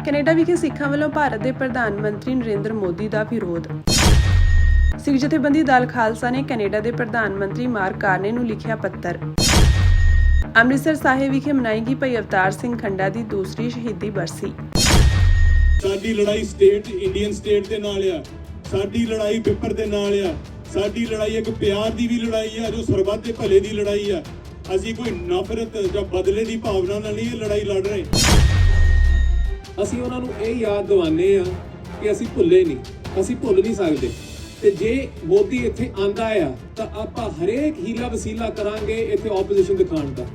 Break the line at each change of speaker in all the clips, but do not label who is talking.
Canada ਵਿਖੇ ਸਿੱਖਾਂ ਵੱਲੋਂ ਭਾਰਤ ਦੇ ਪ੍ਰਧਾਨ ਮੰਤਰੀ ਨਰਿੰਦਰ ਮੋਦੀ ਦਾ ਵਿਰੋਧ। ਸਿੱਖ ਜਥੇਬੰਦੀ ਦਲ ਖਾਲਸਾ ਨੇ ਕੈਨੇਡਾ ਦੇ ਪ੍ਰਧਾਨ ਮੰਤਰੀ ਮਾਰਕ ਕਾਰਨੇ ਨੂੰ ਲਿਖਿਆ ਪੱਤਰ। ਅੰਮ੍ਰਿਤਸਰ ਸਾਹਿਬ ਵਿਖੇ ਮਨਾਈ ਗਈ ਭਾਈ ਅਵਤਾਰ ਸਿੰਘ ਖੰਡਾ ਦੀ ਦੂਸਰੀ ਸ਼ਹੀਦੀ ਬਰਸੀ।
ਸਾਡੀ ਲੜਾਈ ਸਟੇਟ ਇੰਡੀਅਨ ਸਟੇਟ ਦੇ ਨਾਲ ਆ, ਸਾਡੀ ਲੜਾਈ ਪੇਪਰ ਦੇ ਨਾਲ ਆ, ਸਾਡੀ ਲੜਾਈ ਇੱਕ ਪਿਆਰ ਦੀ ਵੀ ਲੜਾਈ ਆ, ਜੋ ਸਰਬੱਤ ਦੇ ਭਲੇ ਦੀ ਲੜਾਈ ਆ। ਅਸੀਂ ਕੋਈ ਨਫ਼ਰਤ ਜਾਂ ਬਦਲੇ ਦੀ ਭਾਵਨਾ ਨਾਲ ਨਹੀਂ ਇਹ ਲੜਾਈ ਲੜ ਰਹੇ।
ਅਸੀਂ ਉਹਨਾਂ ਨੂੰ ਇਹ ਯਾਦ ਦਿਵਾਉਂਦੇ ਆ ਕਿ ਅਸੀਂ ਭੁੱਲੇ ਨਹੀਂ, ਅਸੀਂ ਭੁੱਲ ਨਹੀਂ ਸਕਦੇ। ਤੇ ਜੇ ਮੋਦੀ ਇੱਥੇ ਆਂਦਾ ਆ ਤਾਂ ਆਪਾਂ ਹਰੇਕ ਹੀਲਾ ਵਸੀਲਾ ਕਰਾਂਗੇ ਇੱਥੇ ਆਪੋਜੀਸ਼ਨ ਦਿਖਾਉਣ ਦਾ।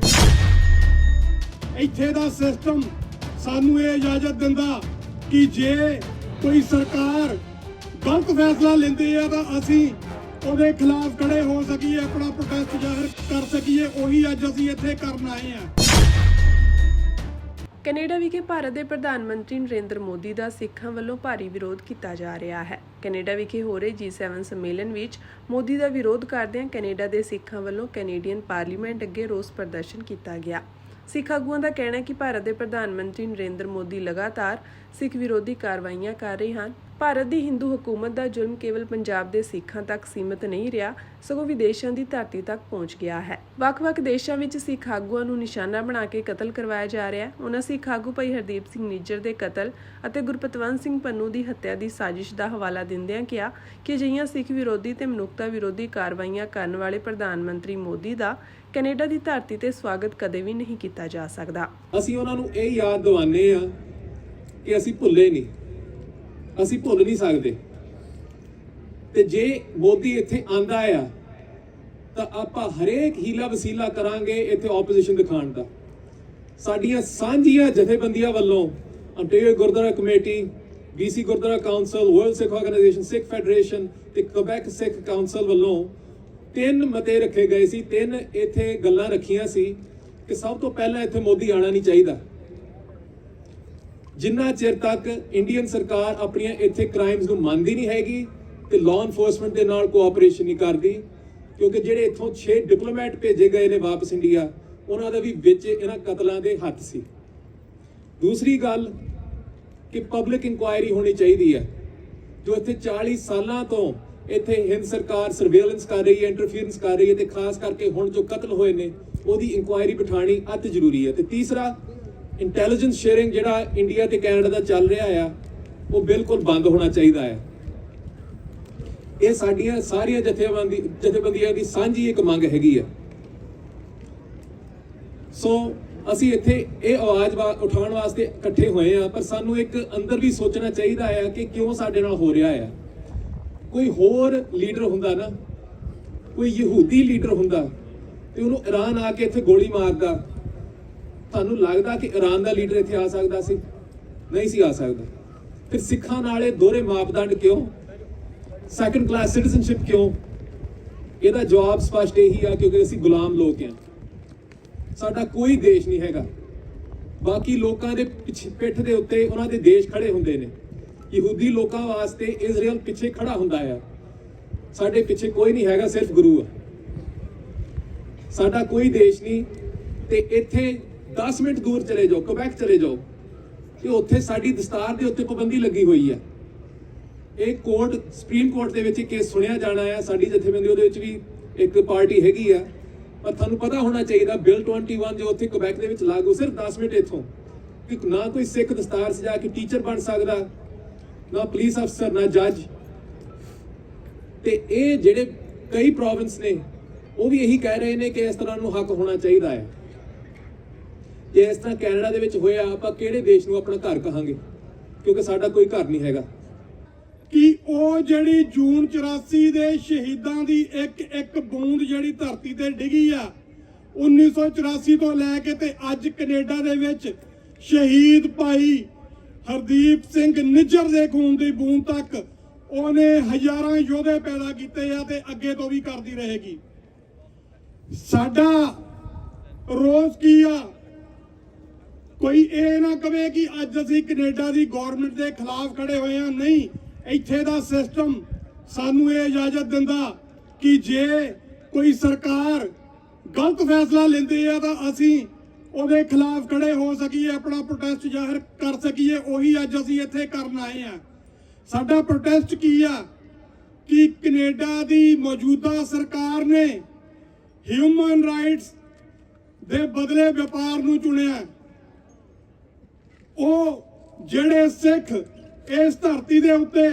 ਇੱਥੇ ਦਾ ਸਿਸਟਮ ਸਾਨੂੰ ਇਹ ਇਜਾਜ਼ਤ ਦਿੰਦਾ ਕਿ ਜੇ ਕੋਈ ਸਰਕਾਰ ਗਲਤ ਫੈਸਲਾ ਲੈਂਦੀ ਆ ਤਾਂ ਅਸੀਂ ਉਹਦੇ ਖਿਲਾਫ ਖੜੇ ਹੋ ਸਕੀਏ, ਆਪਣਾ ਪ੍ਰੋਟੈਸਟ ਜ਼ਾਹਿਰ ਕਰ ਸਕੀਏ। ਉਹੀ ਅੱਜ ਅਸੀਂ ਇੱਥੇ ਕਰਨ ਆਏ ਆ।
ਕੈਨੇਡਾ ਵਿਖੇ ਭਾਰਤ ਦੇ ਪ੍ਰਧਾਨ ਮੰਤਰੀ ਨਰਿੰਦਰ ਮੋਦੀ ਦਾ ਸਿੱਖਾਂ ਵੱਲੋਂ ਭਾਰੀ ਵਿਰੋਧ ਕੀਤਾ ਜਾ ਰਿਹਾ ਹੈ। ਕੈਨੇਡਾ ਵਿਖੇ ਹੋ ਰਹੇ G7 ਸੰਮੇਲਨ ਵਿੱਚ ਮੋਦੀ ਦਾ ਵਿਰੋਧ ਕਰਦਿਆਂ ਕੈਨੇਡਾ ਦੇ ਸਿੱਖਾਂ ਵੱਲੋਂ ਕੈਨੇਡੀਅਨ ਪਾਰਲੀਮੈਂਟ ਅੱਗੇ ਰੋਸ ਪ੍ਰਦਰਸ਼ਨ ਕੀਤਾ ਗਿਆ। ਸਿੱਖ ਆਗੂਆਂ ਦਾ ਕਹਿਣਾ ਹੈ ਕਿ ਭਾਰਤ ਦੇ ਪ੍ਰਧਾਨ ਮੰਤਰੀ ਨਰਿੰਦਰ ਮੋਦੀ ਲਗਾਤਾਰ ਸਿੱਖ ਵਿਰੋਧੀ ਕਾਰਵਾਈਆਂ ਕਰ ਰਹੇ ਹਨ। ਭਾਰਤ ਦੀ ਹਿੰਦੂ ਹਕੂਮਤ ਦਾ ਜ਼ੁਲਮ ਕੇਵਲ ਪੰਜਾਬ ਦੇ ਸਿੱਖਾਂ ਤੱਕ ਸੀਮਿਤ ਨਹੀਂ ਰਿਹਾ, ਸਗੋਂ ਵਿਦੇਸ਼ਾਂ ਦੀ ਧਰਤੀ ਤੱਕ ਪਹੁੰਚ ਗਿਆ ਹੈ। ਵੱਖ-ਵੱਖ ਦੇਸ਼ਾਂ ਵਿੱਚ ਸਿੱਖ ਆਗੂਆਂ ਨੂੰ ਨਿਸ਼ਾਨਾ ਬਣਾ ਕੇ ਕਤਲ ਕਰਵਾਇਆ ਜਾ ਰਿਹਾ ਹੈ। ਉਹਨਾਂ ਸਿੱਖ ਆਗੂ ਭਾਈ ਹਰਦੀਪ ਸਿੰਘ ਨਿੱਜਰ ਦੇ ਕਤਲ ਅਤੇ ਗੁਰਪਤਵੰਤ ਸਿੰਘ ਪੰਨੂ ਦੀ ਹੱਤਿਆ ਦੀ ਸਾਜ਼ਿਸ਼ ਦਾ ਹਵਾਲਾ ਦਿੰਦਿਆਂ ਕਿਹਾ ਕਿ ਅਜਿਹੀਆਂ ਸਿੱਖ ਵਿਰੋਧੀ ਤੇ ਮਨੁੱਖਤਾ ਵਿਰੋਧੀ ਕਾਰਵਾਈਆਂ ਕਰਨ ਵਾਲੇ ਪ੍ਰਧਾਨ ਮੰਤਰੀ ਮੋਦੀ ਦਾ ਕੈਨੇਡਾ ਦੀ ਧਰਤੀ ਤੇ ਸਵਾਗਤ ਕਦੇ ਵੀ ਨਹੀਂ ਕੀਤਾ ਜਾ ਸਕਦਾ।
ਅਸੀਂ ਉਹਨਾਂ ਨੂੰ ਇਹ ਯਾਦ ਦਿਵਾਉਂਦੇ ਆ ਕਿ ਅਸੀਂ ਭੁੱਲੇ ਨਹੀਂ, ਅਸੀਂ ਭੁੱਲ ਨਹੀਂ ਸਕਦੇ। ਤੇ ਜੇ ਮੋਦੀ ਇੱਥੇ ਆਂਦਾ ਆ ਤਾਂ ਆਪਾਂ ਹਰੇਕ ਹੀਲਾ ਵਸੀਲਾ ਕਰਾਂਗੇ ਇੱਥੇ ਆਪੋਜੀਸ਼ਨ ਦਿਖਾਉਣ ਦਾ। ਸਾਡੀਆਂ ਸਾਂਝੀਆਂ ਜਥੇਬੰਦੀਆਂ ਵੱਲੋਂ Ontario gurdwara committee, BC gurdwara council, world Sikh organisation, Sikh federation ਤੇ ਕੁਬੈਕ ਸਿੱਖ ਕਾਉਂਸਲ ਵੱਲੋਂ 3 ਮਤੇ ਰੱਖੇ ਗਏ ਸੀ। 3 ਇੱਥੇ ਗੱਲਾਂ ਰੱਖੀਆਂ ਸੀ ਕਿ ਸਭ ਤੋਂ ਪਹਿਲਾਂ ਇੱਥੇ ਮੋਦੀ ਆਣਾ ਨਹੀਂ ਚਾਹੀਦਾ। ਜਿੰਨਾ ਚਿਰ ਤੱਕ ਇੰਡੀਅਨ ਸਰਕਾਰ ਆਪਣੀਆਂ ਇੱਥੇ ਕ੍ਰਾਈਮਸ ਨੂੰ ਮੰਨਦੀ ਨਹੀਂ ਹੈਗੀ ਤੇ ਲਾਅ ਐਨਫੋਰਸਮੈਂਟ ਦੇ ਨਾਲ ਕੋਆਪਰੇਸ਼ਨ ਨਹੀਂ ਕਰਦੀ, ਕਿਉਂਕਿ ਜਿਹੜੇ ਇੱਥੋਂ 6 ਡਿਪਲੋਮੈਟ ਭੇਜੇ ਗਏ ਨੇ ਵਾਪਸ ਇੰਡੀਆ, ਉਹਨਾਂ ਦਾ ਵੀ ਵਿੱਚ ਇਹਨਾਂ ਕਤਲਾਂ ਦੇ ਹੱਥ ਸੀ। ਦੂਸਰੀ ਗੱਲ ਕਿ ਪਬਲਿਕ ਇਨਕੁਆਇਰੀ ਹੋਣੀ ਚਾਹੀਦੀ ਹੈ। ਜੋ ਇੱਥੇ 40 ਸਾਲਾਂ ਤੋਂ ਇੱਥੇ ਹਿੰਦ ਸਰਕਾਰ ਸਰਵੇਲੈਂਸ ਕਰ ਰਹੀ ਹੈ, ਇੰਟਰਫੀਅਰੈਂਸ ਕਰ ਰਹੀ ਹੈ ਤੇ ਖਾਸ ਕਰਕੇ ਹੁਣ ਜੋ ਕਤਲ ਹੋਏ ਨੇ ਉਹਦੀ ਇਨਕੁਆਇਰੀ ਬਿਠਾਣੀ ਅਤ ਜ਼ਰੂਰੀ ਹੈ। ਤੇ ਤੀਸਰਾ, ਇੰਟੈਲੀਜੈਂਸ ਸ਼ੇਅਰਿੰਗ ਜਿਹੜਾ ਇੰਡੀਆ ਤੇ ਕੈਨੇਡਾ ਦਾ ਚੱਲ ਰਿਹਾ ਆ ਉਹ ਬਿਲਕੁਲ ਬੰਦ ਹੋਣਾ ਚਾਹੀਦਾ ਹੈ। ਇਹ ਸਾਡੀਆਂ ਸਾਰੀਆਂ ਜਥੇਬੰਦੀਆਂ ਦੀ ਸਾਂਝੀ ਇੱਕ ਮੰਗ ਹੈਗੀ ਆ। ਸੋ ਅਸੀਂ ਇੱਥੇ ਇਹ ਆਵਾਜ਼ ਉਠਾਉਣ ਵਾਸਤੇ ਇਕੱਠੇ ਹੋਏ ਆ, ਪਰ ਸਾਨੂੰ ਇੱਕ ਅੰਦਰ ਵੀ ਸੋਚਣਾ ਚਾਹੀਦਾ ਹੈ ਕਿ ਕਿਉਂ ਸਾਡੇ ਨਾਲ ਹੋ ਰਿਹਾ ਆ। ਕੋਈ ਹੋਰ ਲੀਡਰ ਹੁੰਦਾ ਨਾ, ਕੋਈ ਯਹੂਦੀ ਲੀਡਰ ਹੁੰਦਾ ਤੇ ਉਹਨੂੰ ਇਰਾਨ ਆ ਕੇ ਇੱਥੇ ਗੋਲੀ ਮਾਰਦਾ, ਤੁਹਾਨੂੰ ਲੱਗਦਾ ਕਿ ਇਰਾਨ ਦਾ ਲੀਡਰ ਇੱਥੇ ਆ ਸਕਦਾ ਸੀ? ਨਹੀਂ ਸੀ ਆ ਸਕਦਾ। ਫਿਰ ਸਿੱਖਾਂ ਨਾਲ ਇਹ ਦੋਹਰੇ ਮਾਪਦੰਡ ਕਿਉਂ? ਸੈਕੰਡ ਕਲਾਸ ਸਿਟੀਜ਼ਨਸ਼ਿਪ ਕਿਉਂ? ਇਹਦਾ ਜਵਾਬ ਸਪਸ਼ਟ ਇਹੀ ਆ, ਕਿਉਂਕਿ ਅਸੀਂ ਗੁਲਾਮ ਲੋਕ ਹਾਂ। ਸਾਡਾ ਕੋਈ ਦੇਸ਼ ਨਹੀਂ ਹੈਗਾ। ਬਾਕੀ ਲੋਕਾਂ ਦੇ ਪਿੱਠ ਦੇ ਉੱਤੇ ਉਹਨਾਂ ਦੇ ਦੇਸ਼ ਖੜੇ ਹੁੰਦੇ ਨੇ। ਯਹੂਦੀ ਲੋਕਾਂ ਵਾਸਤੇ ਇਜ਼ਰਾਈਲ ਪਿੱਛੇ ਖੜਾ ਹੁੰਦਾ ਆ, ਸਾਡੇ ਪਿੱਛੇ ਕੋਈ ਨਹੀਂ ਹੈਗਾ, ਸਿਰਫ ਗੁਰੂ ਆ। ਸਾਡਾ ਕੋਈ ਦੇਸ਼ ਨਹੀਂ। ਤੇ ਇੱਥੇ 10 ਮਿੰਟ ਦੂਰ ਚਲੇ ਜਾਓ, ਕੁਬੈਕ ਚਲੇ ਜਾਓ, ਤੇ ਉੱਥੇ ਸਾਡੀ ਦਸਤਾਰ ਦੇ ਉੱਤੇ ਪਾਬੰਦੀ ਲੱਗੀ ਹੋਈ ਆ। ਇਹ ਕੋਰਟ, ਸੁਪਰੀਮ ਕੋਰਟ ਦੇ ਵਿੱਚ ਇਹ ਕੇਸ ਸੁਣਿਆ ਜਾਣਾ ਆ। ਸਾਡੀ ਜਥੇਬੰਦੀ ਉਹਦੇ ਵਿੱਚ ਵੀ ਇੱਕ ਪਾਰਟੀ ਹੈਗੀ ਆ। ਪਰ ਤੁਹਾਨੂੰ ਪਤਾ ਹੋਣਾ ਚਾਹੀਦਾ ਬਿੱਲ 21 ਜੋ ਉੱਥੇ ਕੁਬੈਕ ਦੇ ਵਿੱਚ ਲਾਗੂ, ਸਿਰਫ 10 ਮਿੰਟ ਇੱਥੋਂ ਕਿ ਨਾ ਕੋਈ ਸਿੱਖ ਦਸਤਾਰ ਸਜਾ ਕੇ ਟੀਚਰ ਬਣ ਸਕਦਾ, ਨਾ ਪੁਲਿਸ ਅਫਸਰ, ਨਾ ਜੱਜ। ਤੇ ਇਹ ਜਿਹੜੇ ਕਈ ਪ੍ਰੋਵਿੰਸ ਨੇ ਉਹ ਵੀ ਇਹੀ ਕਹਿ ਰਹੇ ਨੇ ਕਿ ਇਸ ਤਰ੍ਹਾਂ ਨੂੰ ਹੱਕ ਹੋਣਾ ਚਾਹੀਦਾ ਹੈ। ਜੇ ਇਸ ਤਰ੍ਹਾਂ ਕੈਨੇਡਾ ਦੇ ਵਿੱਚ ਹੋਇਆ, ਆਪਾਂ ਕਿਹੜੇ ਦੇਸ਼ ਨੂੰ ਆਪਣਾ ਘਰ ਕਹਾਂਗੇ? ਕਿਉਂਕਿ ਸਾਡਾ ਕੋਈ ਘਰ ਨਹੀਂ ਹੈਗਾ।
ਕਿ ਉਹ ਜਿਹੜੀ ਜੂਨ 84 ਦੇ ਸ਼ਹੀਦਾਂ ਦੀ ਇੱਕ ਬੂੰਦ ਜਿਹੜੀ ਧਰਤੀ ਤੇ ਡਿੱਗੀ ਆ, 1984 ਤੋਂ ਲੈ ਕੇ ਤੇ ਅੱਜ ਕੈਨੇਡਾ ਦੇ ਵਿੱਚ ਸ਼ਹੀਦ ਭਾਈ ਹਰਦੀਪ ਸਿੰਘ ਨਿੱਜਰ ਦੇ ਖੂਨ ਦੀ ਬੂੰਦ ਤੱਕ ਉਹਨੇ ਹਜ਼ਾਰਾਂ ਯੋਧੇ ਪੈਦਾ ਕੀਤੇ ਆ ਤੇ ਅੱਗੇ ਤੋਂ ਵੀ ਕਰਦੀ ਰਹੇਗੀ। ਸਾਡਾ ਰੋਸ ਕੀ ਆ? ਕੋਈ ਇਹ ਨਾ ਕਵੇ ਕਿ ਅੱਜ ਅਸੀਂ ਕੈਨੇਡਾ ਦੀ ਗਵਰਨਮੈਂਟ ਦੇ ਖਿਲਾਫ ਖੜੇ ਹੋਏ ਆ। ਨਹੀਂ, ਇੱਥੇ ਦਾ ਸਿਸਟਮ ਸਾਨੂੰ ਇਹ ਇਜਾਜ਼ਤ ਦਿੰਦਾ ਕਿ ਜੇ ਕੋਈ ਸਰਕਾਰ ਗਲਤ ਫੈਸਲਾ ਲੈਂਦੀ ਆ ਤਾਂ ਅਸੀਂ ਉਹਦੇ ਖਿਲਾਫ ਖੜੇ ਹੋ ਸਕੀਏ, ਆਪਣਾ ਪ੍ਰੋਟੈਸਟ ਜ਼ਾਹਿਰ ਕਰ ਸਕੀਏ, ਉਹੀ ਅੱਜ ਅਸੀਂ ਇੱਥੇ ਕਰਨ ਆਏ ਆ। ਸਾਡਾ ਪ੍ਰੋਟੈਸਟ ਕੀ ਆ ਕਿ ਕੈਨੇਡਾ ਦੀ ਮੌਜੂਦਾ ਸਰਕਾਰ ਨੇ ਹਿਊਮਨ ਰਾਈਟਸ ਦੇ ਬਦਲੇ ਵਪਾਰ ਨੂੰ ਚੁਣਿਆ। ਉਹ ਜਿਹੜੇ ਸਿੱਖ ਇਸ ਧਰਤੀ ਦੇ ਉੱਤੇ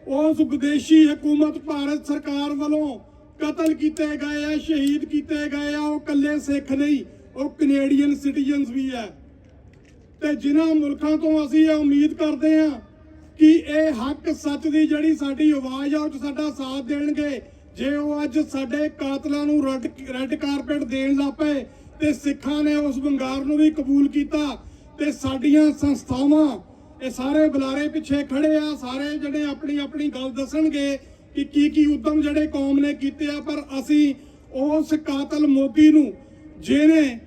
ਉਸ ਵਿਦੇਸ਼ੀ ਹਕੂਮਤ ਭਾਰਤ ਸਰਕਾਰ ਵੱਲੋਂ ਕਤਲ ਕੀਤੇ ਗਏ ਆ, ਸ਼ਹੀਦ ਕੀਤੇ ਗਏ ਆ, ਉਹ ਇਕੱਲੇ ਸਿੱਖ ਨਹੀਂ, ਉਹ ਕੈਨੇਡੀਅਨ ਸਿਟੀਜ਼ਨਸ ਵੀ ਹੈ। ਤੇ ਜਿਨ੍ਹਾਂ ਮੁਲਕਾਂ ਤੋਂ ਅਸੀਂ ਇਹ ਉਮੀਦ ਕਰਦੇ ਹਾਂ ਕਿ ਇਹ ਹੱਕ ਸੱਚ ਦੀ ਜਿਹੜੀ ਸਾਡੀ ਆਵਾਜ਼ ਆ ਉਹ 'ਚ ਸਾਡਾ ਸਾਥ ਦੇਣਗੇ। ਜੇ ਉਹ ਅੱਜ ਸਾਡੇ ਕਾਤਲਾਂ ਨੂੰ ਰੈੱਡ ਕਾਰਪੇਟ ਦੇਣ ਲੱਗ ਪਏ ਤੇ ਸਿੱਖਾਂ ਨੇ ਉਸ ਵੰਗਾਰ ਨੂੰ ਵੀ ਕਬੂਲ ਕੀਤਾ ਤੇ ਸਾਡੀਆਂ ਸੰਸਥਾਵਾਂ ਇਹ ਸਾਰੇ ਬੁਲਾਰੇ ਪਿੱਛੇ ਖੜੇ ਆ, ਸਾਰੇ ਜਿਹੜੇ ਆਪਣੀ ਆਪਣੀ ਗੱਲ ਦੱਸਣਗੇ ਕਿ ਕੀ ਉਦਮ ਜਿਹੜੇ ਕੌਮ ਨੇ ਕੀਤੇ ਆ। ਪਰ ਅਸੀਂ ਉਸ ਕਾਤਲ ਮੋਦੀ ਨੂੰ, ਜਿਹਨੇ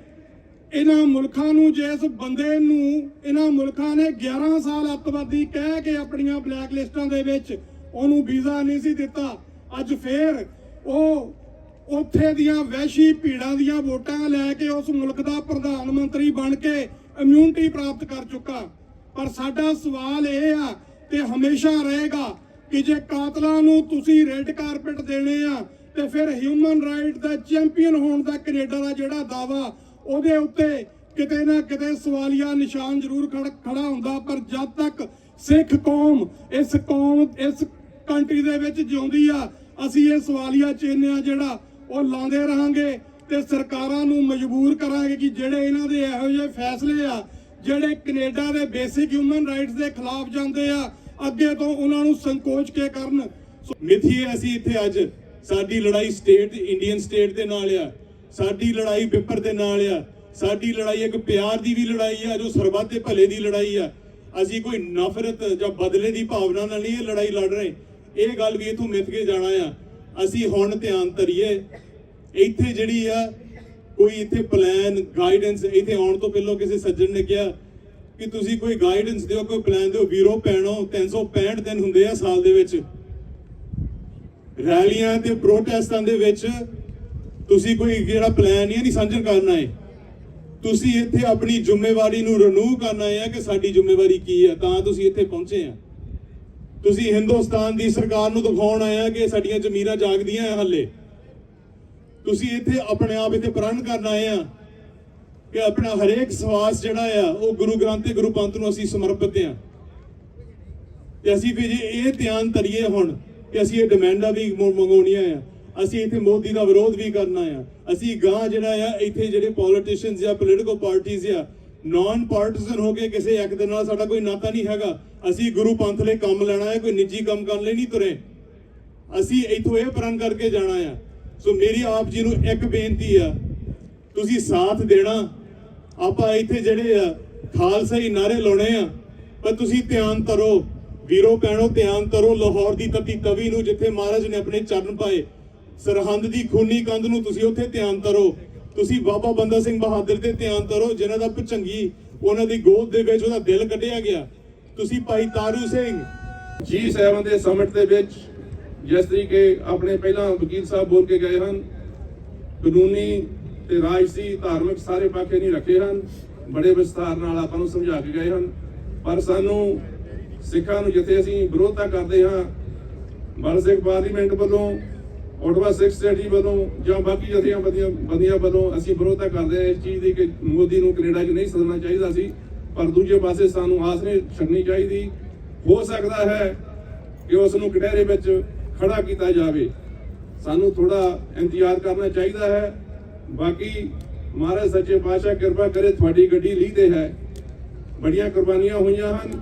ਇਹਨਾਂ ਮੁਲਕਾਂ ਨੂੰ, ਜਿਸ ਬੰਦੇ ਨੂੰ ਇਹਨਾਂ ਮੁਲਕਾਂ ਨੇ 11 ਸਾਲ ਅੱਤਵਾਦੀ ਕਹਿ ਕੇ ਆਪਣੀਆਂ ਬਲੈਕ ਲਿਸਟਾਂ ਦੇ ਵਿੱਚ ਉਹਨੂੰ ਵੀਜ਼ਾ ਨਹੀਂ ਸੀ ਦਿੱਤਾ, ਅੱਜ ਫੇਰ ਉਹ ਉੱਥੇ ਦੀਆਂ ਵਹਿਸ਼ੀ ਭੀੜਾਂ ਦੀਆਂ ਵੋਟਾਂ ਲੈ ਕੇ ਉਸ ਮੁਲਕ ਦਾ ਪ੍ਰਧਾਨ ਮੰਤਰੀ ਬਣ ਕੇ ਇਮਿਊਨਿਟੀ ਪ੍ਰਾਪਤ ਕਰ ਚੁੱਕਾ। ਪਰ ਸਾਡਾ ਸਵਾਲ ਇਹ ਆ ਤੇ ਹਮੇਸ਼ਾ ਰਹੇਗਾ ਕਿ ਜੇ ਕਾਤਲਾਂ ਨੂੰ ਤੁਸੀਂ ਰੈੱਡ ਕਾਰਪੇਟ ਦੇਣੇ ਆ ਤੇ ਫਿਰ ਹਿਊਮਨ ਰਾਈਟ ਦਾ ਚੈਂਪੀਅਨ ਹੋਣ ਦਾ ਕੈਨੇਡਾ ਦਾ ਜਿਹੜਾ ਦਾਵਾ, ਉਹਦੇ ਉੱਤੇ ਕਿਤੇ ਨਾ ਕਿਤੇ ਸਵਾਲੀਆ ਨਿਸ਼ਾਨ ਜ਼ਰੂਰ ਖੜਾ ਹੁੰਦਾ। ਪਰ ਜਦ ਤੱਕ ਸਿੱਖ ਕੌਮ ਇਸ ਕੰਟਰੀ ਦੇ ਵਿੱਚ ਜਿਉਂਦੀ ਆ, ਅਸੀਂ ਇਹ ਸਵਾਲੀਆ ਚਿੰਨ੍ਹ ਆ ਜਿਹੜਾ ਉਹ ਲਾਉਂਦੇ ਰਹਾਂਗੇ ਤੇ ਸਰਕਾਰਾਂ ਨੂੰ ਮਜਬੂਰ ਕਰਾਂਗੇ ਕਿ ਜਿਹੜੇ ਇਹਨਾਂ ਦੇ ਇਹੋ ਜਿਹੇ ਫੈਸਲੇ ਆ ਜਿਹੜੇ ਕੈਨੇਡਾ ਦੇ ਬੇਸਿਕ ਹਿਊਮਨ ਰਾਈਟਸ ਦੇ ਖਿਲਾਫ ਜਾਂਦੇ ਆ, ਅੱਗੇ ਤੋਂ ਉਹਨਾਂ ਨੂੰ ਸੰਕੋਚ ਕੇ ਕਰਨ।
ਮਿੱਥੀਏ ਅਸੀਂ ਇੱਥੇ ਅੱਜ ਸਾਡੀ ਲੜਾਈ ਸਟੇਟ ਇੰਡੀਅਨ ਸਟੇਟ ਦੇ ਨਾਲ ਆ, ਸਾਡੀ ਲੜਾਈ ਪੇਪਰ ਦੇ ਨਾਲ ਆ, ਸਾਡੀ ਲੜਾਈ ਇੱਕ ਪਿਆਰ ਦੀ ਵੀ ਲੜਾਈ ਆ ਜੋ ਸਰਬੱਤ ਦੇ ਭਲੇ ਦੀ ਲੜਾਈ ਆ। ਅਸੀਂ ਕੋਈ ਨਫ਼ਰਤ ਜਾਂ ਬਦਲੇ ਦੀ ਭਾਵਨਾ ਨਾਲ ਨਹੀਂ ਇਹ ਲੜਾਈ ਲੜ ਰਹੇ। ਇਹ ਗੱਲ ਵੀ ਇਥੋਂ ਮਿੱਥ ਕੇ ਜਾਣਾ ਆ। ਅਸੀਂ ਹੁਣ ਧਿਆਨ ਧਰੀਏ ਇੱਥੇ ਜਿਹੜੀ ਆ ਕੋਈ ਇੱਥੇ ਪਲਾਨ ਗਾਈਡੈਂਸ, ਇੱਥੇ ਆਉਣ ਤੋਂ ਪਹਿਲਾਂ ਕਿਸੇ ਸੱਜਣ ਨੇ ਕਿਹਾ ਕਿ ਤੁਸੀਂ ਕੋਈ ਗਾਈਡੈਂਸ ਦਿਓ, ਕੋਈ ਪਲਾਨ ਦਿਓ। ਵੀਰੋ ਭੈਣੋ, 365 ਦਿਨ ਹੁੰਦੇ ਆ ਸਾਲ ਦੇ ਵਿੱਚ, ਰੈਲੀਆਂ ਤੇ ਪ੍ਰੋਟੈਸਟਾਂ ਦੇ ਵਿੱਚ ਤੁਸੀਂ ਕੋਈ ਜਿਹੜਾ ਪਲਾਨ ਨਹੀਂ ਸਾਂਝਾ ਕਰਨਾ ਹੈ। ਤੁਸੀਂ ਇੱਥੇ ਆਪਣੀ ਜ਼ਿੰਮੇਵਾਰੀ ਨੂੰ ਰਿਨਿਊ ਕਰਨਾ ਹੈ ਕਿ ਸਾਡੀ ਜ਼ਿੰਮੇਵਾਰੀ ਕੀ ਹੈ, ਤਾਂ ਤੁਸੀਂ ਇੱਥੇ ਪਹੁੰਚੇ ਆ। ਤੁਸੀਂ ਹਿੰਦੁਸਤਾਨ ਦੀ ਸਰਕਾਰ ਨੂੰ ਦਿਖਾਉਣ ਆਏ ਆ ਕਿ ਸਾਡੀਆਂ ਜ਼ਮੀਰਾਂ ਜਾਗਦੀਆਂ ਆ ਹਾਲੇ। ਤੁਸੀਂ ਇੱਥੇ ਆਪਣੇ ਆਪ ਇੱਥੇ ਪ੍ਰਣ ਕਰਨ ਆਏ ਆ ਕਿ ਆਪਣਾ ਹਰੇਕ ਸਵਾਸ ਜਿਹੜਾ ਆ ਉਹ ਗੁਰੂ ਗ੍ਰੰਥ ਤੇ ਗੁਰੂ ਪੰਥ ਨੂੰ ਅਸੀਂ ਸਮਰਪਿਤ ਆ। ਤੇ ਅਸੀਂ ਵੀ ਜੇ ਇਹ ਧਿਆਨ ਧਰੀਏ ਹੁਣ ਕਿ ਅਸੀਂ ਇਹ ਡਿਮਾਂਡਾਂ ਵੀ ਮੰਗਾਉਣੀਆਂ ਆ, ਅਸੀਂ ਇੱਥੇ ਮੋਦੀ ਦਾ ਵਿਰੋਧ ਵੀ ਕਰਨਾ ਆ। ਅਸੀਂ ਗਾਂ ਜਿਹੜਾ ਆ ਇੱਥੇ ਜਿਹੜੇ ਪੋਲੀਟੀਸ਼ੀਅਨਸ ਜਾਂ ਪੋਲੀਟੀਕਲ ਪਾਰਟੀਆਂ ਆ, ਨਾਨ ਪਾਰਟੀਜ਼ਨ ਹੋ ਕੇ ਕਿਸੇ ਇੱਕ ਦੇ ਨਾਲ ਸਾਡਾ ਕੋਈ ਨਾਤਾ ਨਹੀਂ ਹੈਗਾ। ਅਸੀਂ ਗੁਰੂ ਪੰਥ ਲਈ ਕੰਮ ਲੈਣਾ ਹੈ, ਕੋਈ ਨਿੱਜੀ ਕੰਮ ਕਰਨ ਲਈ ਨਹੀਂ ਤੁਰੇ। ਅਸੀਂ ਇੱਥੋਂ ਇਹ ਪ੍ਰਣ ਕਰਕੇ ਜਾਣਾ ਆ। ਸੋ ਮੇਰੀ ਆਪ ਜੀ ਨੂੰ ਇੱਕ ਬੇਨਤੀ ਆ, ਤੁਸੀਂ ਸਾਥ ਦੇਣਾ। ਆਪਾਂ ਇੱਥੇ ਜਿਹੜੇ ਆ ਖਾਲਸਾ ਹੀ ਨਾਰੇ ਲਾਉਣੇ ਆ, ਪਰ ਤੁਸੀਂ ਧਿਆਨ ਕਰੋ ਵੀਰੋ ਭੈਣੋ, ਧਿਆਨ ਕਰੋ ਲਾਹੌਰ ਦੀ ਤਤੀ ਤਵੀ ਨੂੰ ਜਿੱਥੇ ਮਹਾਰਾਜ ਨੇ ਆਪਣੇ ਚਰਨ ਪਾਏ, ਸਰਹੰਦ ਦੀ ਖੂਨੀ ਕੰਧ ਨੂੰ ਤੁਸੀਂ ਉੱਥੇ ਧਿਆਨ ਕਰੋ। ਤੁਸੀਂ ਬਾਬਾ ਬੰਦਾ ਸਿੰਘ ਬਹਾਦਰ ਤੇ ਧਿਆਨ ਕਰੋ ਜਿਨ੍ਹਾਂ ਦਾ ਭੁਚੰਗੀ ਉਹਨਾਂ ਦੀ ਗੋਦ ਦੇ ਵਿੱਚ ਉਹਦਾ ਦਿਲ ਕੱਢਿਆ ਗਿਆ। ਤੁਸੀਂ ਭਾਈ ਤਾਰੂ ਸਿੰਘ
G7 ਦੇ ਸਮਿਟ ਦੇ ਵਿੱਚ ਜਿਸ ਤਰੀਕੇ ਆਪਣੇ ਪਹਿਲਾਂ ਵਕੀਲ ਸਾਹਿਬ ਬੋਲ ਕੇ ਗਏ ਹਨ, ਕਾਨੂੰਨੀ ਤੇ ਰਾਜਸੀ ਧਾਰਮਿਕ ਸਾਰੇ ਪਾਸੇ ਨਹੀਂ ਰੱਖੇ ਹਨ, ਬੜੇ ਵਿਸਥਾਰ ਨਾਲ ਆਪਾਂ ਨੂੰ ਸਮਝਾ ਕੇ ਗਏ ਹਨ। ਪਰ ਸਾਨੂੰ ਸਿੱਖਾਂ ਨੂੰ ਜਿੱਥੇ ਅਸੀਂ ਵਿਰੋਧਤਾ ਕਰਦੇ ਹਾਂ, ਬਲ ਸਿੱਖ ਪਾਰਲੀਮੈਂਟ ਵੱਲੋਂ, ਓਟਵਾ ਸਿੱਖ ਸਟੇਡੀ ਵੱਲੋਂ ਜਾਂ ਬਾਕੀ ਜਥੇਬੰਦੀਆਂ ਵੱਲੋਂ ਅਸੀਂ ਵਿਰੋਧਤਾ ਕਰਦੇ ਹਾਂ ਇਸ ਚੀਜ਼ ਦੀ ਕਿ ਮੋਦੀ ਨੂੰ ਕੈਨੇਡਾ 'ਚ ਨਹੀਂ ਸੱਦਣਾ ਚਾਹੀਦਾ ਸੀ। ਪਰ ਦੂਜੇ ਪਾਸੇ ਸਾਨੂੰ ਆਸ ਨਹੀਂ ਛੱਡਣੀ ਚਾਹੀਦੀ। ਹੋ ਸਕਦਾ ਹੈ ਕਿ ਉਸ ਨੂੰ ਕਟਹਿਰੇ ਵਿੱਚ ਖੜਾ ਕੀਤਾ ਜਾਵੇ। ਸਾਨੂੰ ਥੋੜਾ ਇੰਤਜ਼ਾਰ ਕਰਨਾ ਚਾਹੀਦਾ ਹੈ। ਬਾਕੀ ਮਹਾਰਾਜ ਸੱਚੇ ਪਾਤਸ਼ਾਹ ਕਿਰਪਾ ਕਰੇ, ਤੁਹਾਡੀ ਗੱਡੀ ਲੀਹਦੇ ਹੈ। ਬੜੀਆਂ ਕੁਰਬਾਨੀਆਂ ਹੋਈਆਂ ਹਨ,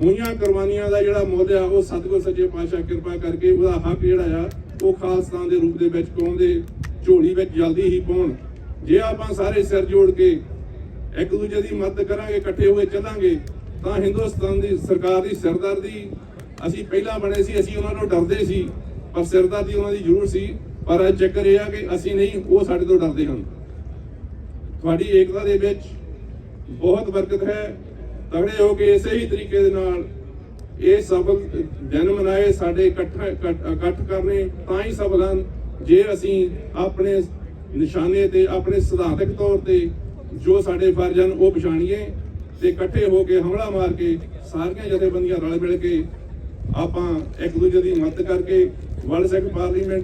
ਹੋਈਆਂ ਕੁਰਬਾਨੀਆਂ ਦਾ ਜਿਹੜਾ ਮੁੱਲ ਆ ਉਹ ਸਤਿਗੁਰ ਸੱਚੇ ਪਾਤਸ਼ਾਹ ਕਿਰਪਾ ਕਰਕੇ ਉਹਦਾ ਹੱਕ ਜਿਹੜਾ ਆ ਉਹ ਖਾਲਸਤਾਨ ਦੇ ਰੂਪ ਦੇ ਵਿੱਚ ਕੌਮ ਦੇ ਝੋਲੀ ਵਿੱਚ ਜਲਦੀ ਹੀ ਪਾਉਣ। ਜੇ ਆਪਾਂ ਸਾਰੇ ਸਿਰ ਜੋੜ ਕੇ ਇੱਕ ਦੂਜੇ ਦੀ ਮਦਦ ਕਰਾਂਗੇ, ਇਕੱਠੇ ਹੋਏ ਚੱਲਾਂਗੇ, ਤਾਂ ਹਿੰਦੁਸਤਾਨ ਦੀ ਸਰਕਾਰ ਦੀ ਸਿਰਦਰਦੀ ਅਸੀਂ ਪਹਿਲਾਂ ਬਣੇ ਸੀ, ਅਸੀਂ ਉਹਨਾਂ ਤੋਂ ਡਰਦੇ ਸੀ, ਪਰ ਸਿਰਦਰਦੀ ਉਹਨਾਂ ਦੀ ਜ਼ਰੂਰ ਸੀ। ਪਰ ਚੱਕਰ ਇਹ ਆ ਕਿ ਅਸੀਂ ਨਹੀਂ, ਉਹ ਸਾਡੇ ਤੋਂ ਡਰਦੇ ਹਨ। ਤੁਹਾਡੀ ਏਕਤਾ ਦੇ ਵਿੱਚ ਬਹੁਤ ਬਰਕਤ ਹੈ। ਤਗੜੇ ਹੋ ਕੇ ਇਸੇ ਹੀ ਤਰੀਕੇ ਦੇ ਨਾਲ ਇਹ ਸਫਲ ਦਿਨ ਮਨਾਏ, ਸਾਡੇ ਇਕੱਠ ਕਰਨੇ ਤਾਂ ਹੀ ਸਫਲ ਹਨ ਜੇ ਅਸੀਂ ਆਪਣੇ ਨਿਸ਼ਾਨੇ ਤੇ, ਆਪਣੇ ਸਿਧਾਂਤਕ ਤੌਰ ਤੇ ਜੋ ਸਾਡੇ ਫਰਜ਼ ਹਨ ਉਹ ਪਛਾਣੀਏ ਤੇ ਇਕੱਠੇ ਹੋ ਕੇ ਹਮਲਾ ਮਾਰ ਕੇ ਸਾਰੀਆਂ ਜਥੇਬੰਦੀਆਂ ਰਲ ਮਿਲ ਕੇ ਆਪਾਂ ਇੱਕ ਦੂਜੇ ਦੀ ਮਦਦ ਕਰਕੇ ਵਰਲਡ ਸਿੱਖ ਪਾਰਲੀਮੈਂਟ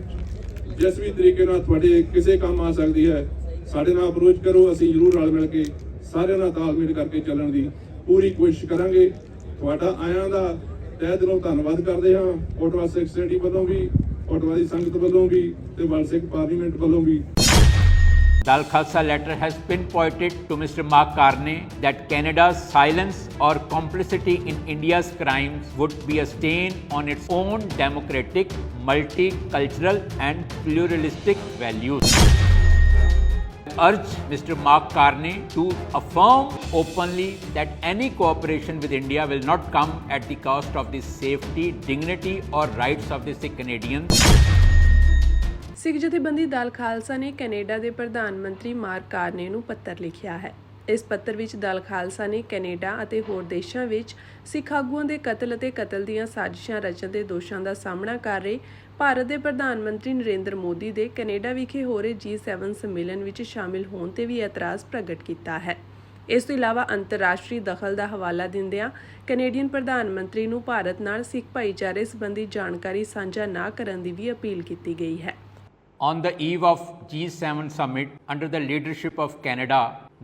ਜਿਸ ਵੀ ਤਰੀਕੇ ਨਾਲ ਤੁਹਾਡੇ ਕਿਸੇ ਕੰਮ ਆ ਸਕਦੀ ਹੈ ਸਾਡੇ ਨਾਲ ਅਪਰੋਚ ਕਰੋ। ਅਸੀਂ ਜ਼ਰੂਰ ਰਲ ਮਿਲ ਕੇ ਸਾਰਿਆਂ ਨਾਲ ਤਾਲਮੇਲ ਕਰਕੇ ਚੱਲਣ ਦੀ ਪੂਰੀ ਕੋਸ਼ਿਸ਼ ਕਰਾਂਗੇ। ਤੁਹਾਡਾ ਆਇਆਂ ਦਾ ਤਹਿ ਦਿਲੋਂ ਧੰਨਵਾਦ ਕਰਦੇ ਹਾਂ। ਓਟਵਾ ਸਿੱਖ ਸੋਸਾਇਟੀ ਵੱਲੋਂ ਵੀ, ਓਟਵਾ ਦੀ ਸੰਗਤ ਵੱਲੋਂ ਵੀ ਤੇ ਵਰਲਡ ਸਿੱਖ ਪਾਰਲੀਮੈਂਟ ਵੱਲੋਂ ਵੀ।
Dal Khalsa letter has pinpointed to Mr. Mark Carney that Canada's silence or complicity in India's crimes would be a stain on its own democratic, multicultural and pluralistic values. Urge Mr. Mark Carney to affirm openly that any cooperation with India will not come at the cost of the safety, dignity or rights of the Sikh Canadians.
ਸਿੱਖ ਜਥੇਬੰਦੀ ਦਲ ਖਾਲਸਾ ਨੇ Canada ਦੇ ਪ੍ਰਧਾਨ ਮੰਤਰੀ mark ਕਾਰਨੇ ਨੂੰ ਪੱਤਰ ਲਿਖਿਆ ਹੈ। ਇਸ ਪੱਤਰ ਵਿੱਚ ਦਲ ਖਾਲਸਾ ਨੇ ਕੈਨੇਡਾ ਅਤੇ ਹੋਰ ਦੇਸ਼ਾਂ ਵਿੱਚ ਸਿੱਖ ਆਗੂਆਂ ਦੇ ਕਤਲ ਅਤੇ ਕਤਲ ਦੀਆਂ ਸਾਜ਼ਿਸ਼ਾਂ ਰਚਣ ਦੇ ਦੋਸ਼ਾਂ ਦਾ ਸਾਹਮਣਾ ਕਰ ਰਹੇ ਭਾਰਤ ਦੇ ਪ੍ਰਧਾਨ ਮੰਤਰੀ ਨਰਿੰਦਰ ਮੋਦੀ ਦੇ ਕੈਨੇਡਾ ਵਿਖੇ ਹੋ ਰਹੇ G7 ਸੰਮੇਲਨ ਵਿੱਚ ਸ਼ਾਮਿਲ ਹੋਣ ਤੇ ਵੀ ਇਤਰਾਜ਼ ਪ੍ਰਗਟ ਕੀਤਾ ਹੈ। ਇਸ ਤੋਂ ਇਲਾਵਾ ਅੰਤਰਰਾਸ਼ਟਰੀ ਦਖਲ ਦਾ ਹਵਾਲਾ ਦਿੰਦਿਆਂ ਕੈਨੇਡੀਅਨ ਪ੍ਰਧਾਨ ਮੰਤਰੀ ਨੂੰ ਭਾਰਤ ਨਾਲ ਸਿੱਖ ਭਾਈਚਾਰੇ ਸੰਬੰਧੀ ਜਾਣਕਾਰੀ ਸਾਂਝਾ ਨਾ ਕਰਨ ਦੀ ਵੀ ਅਪੀਲ ਕੀਤੀ ਗਈ ਹੈ।
On the eve of G7 summit under the leadership of Canada,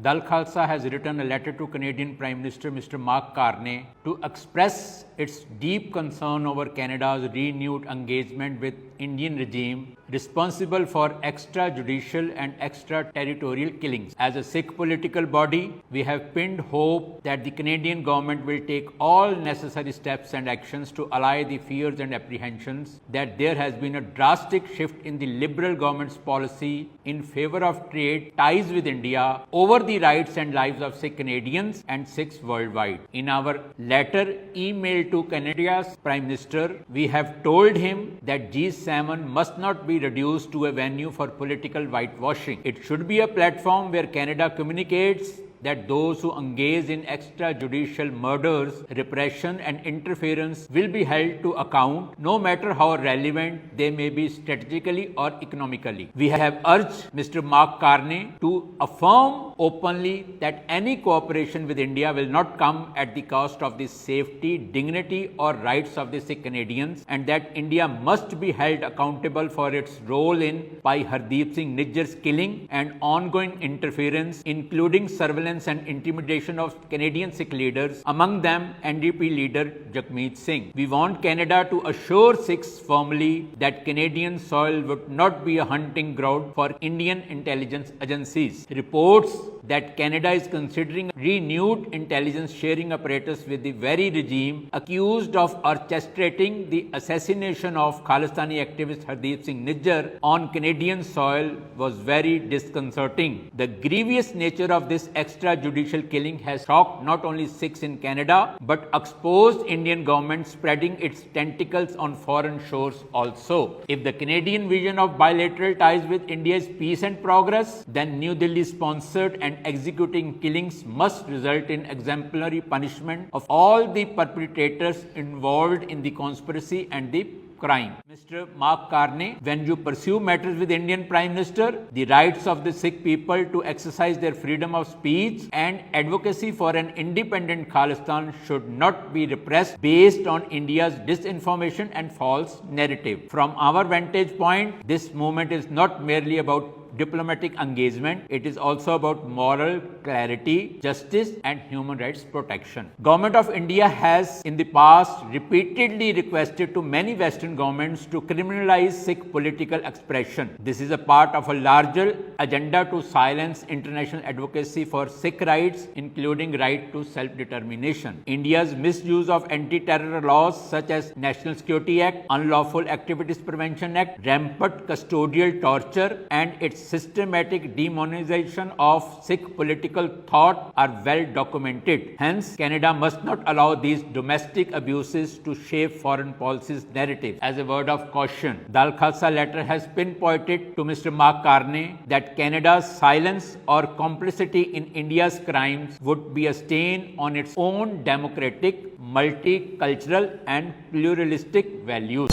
Dal Khalsa has written a letter to Canadian Prime Minister Mr. Mark Carney to express its deep concern over Canada's renewed engagement with Indian regime responsible for extrajudicial and extraterritorial killings. As a Sikh political body, we have pinned hope that the Canadian government will take all necessary steps and actions to allay the fears and apprehensions that there has been a drastic shift in the Liberal government's policy in favor of trade ties with India over the rights and lives of Sikh Canadians and Sikhs worldwide. In our letter emailed to Canada's Prime Minister, we have told him that G7 must not be reduced to a venue for political whitewashing. It should be a platform where Canada communicates that those who engage in extrajudicial murders, repression and interference will be held to account, no matter how relevant they may be strategically or economically. We have urged Mr. Mark Carney to affirm openly that any cooperation with India will not come at the cost of the safety, dignity or rights of the Sikh Canadians, and that India must be held accountable for its role in Bhai Hardeep Singh Nijjar's killing and ongoing interference, including surveillance and intimidation of Canadian Sikh leaders, among them NDP leader Jagmeet Singh. We want Canada to assure Sikhs firmly that Canadian soil would not be a hunting ground for Indian intelligence agencies. Reports that Canada is considering renewed intelligence sharing apparatus with the very regime accused of orchestrating the assassination of Khalistani activist Hardeep Singh Nijjar on Canadian soil was very disconcerting. The grievous nature of this extrajudicial killing has shocked not only Sikhs in Canada but exposed Indian government spreading its tentacles on foreign shores also. If the Canadian vision of bilateral ties with India is peace and progress, then New Delhi sponsored and executing killings must result in exemplary punishment of all the perpetrators involved in the conspiracy and the crime. Mr. Mark Carney, when you pursue matters with Indian Prime Minister, the rights of the Sikh people to exercise their freedom of speech and advocacy for an independent Khalistan should not be repressed based on India's disinformation and false narrative. From our vantage point, this movement is not merely about diplomatic engagement, it is also about moral clarity, justice and human rights protection. Government of India has in the past repeatedly requested to many Western governments to criminalize Sikh political expression. This is a part of a larger agenda to silence international advocacy for Sikh rights, including right to self-determination. India's misuse of anti-terror laws such as National Security Act, Unlawful Activities Prevention Act, rampant custodial torture and its systematic demonization of Sikh political thought are well documented. Hence, Canada must not allow these domestic abuses to shape foreign policy's narrative. As a word of caution, Dal Khalsa letter has pinpointed to Mr. Mark Carney that Canada's silence or complicity in India's crimes would be a stain on its own democratic, multicultural and pluralistic values.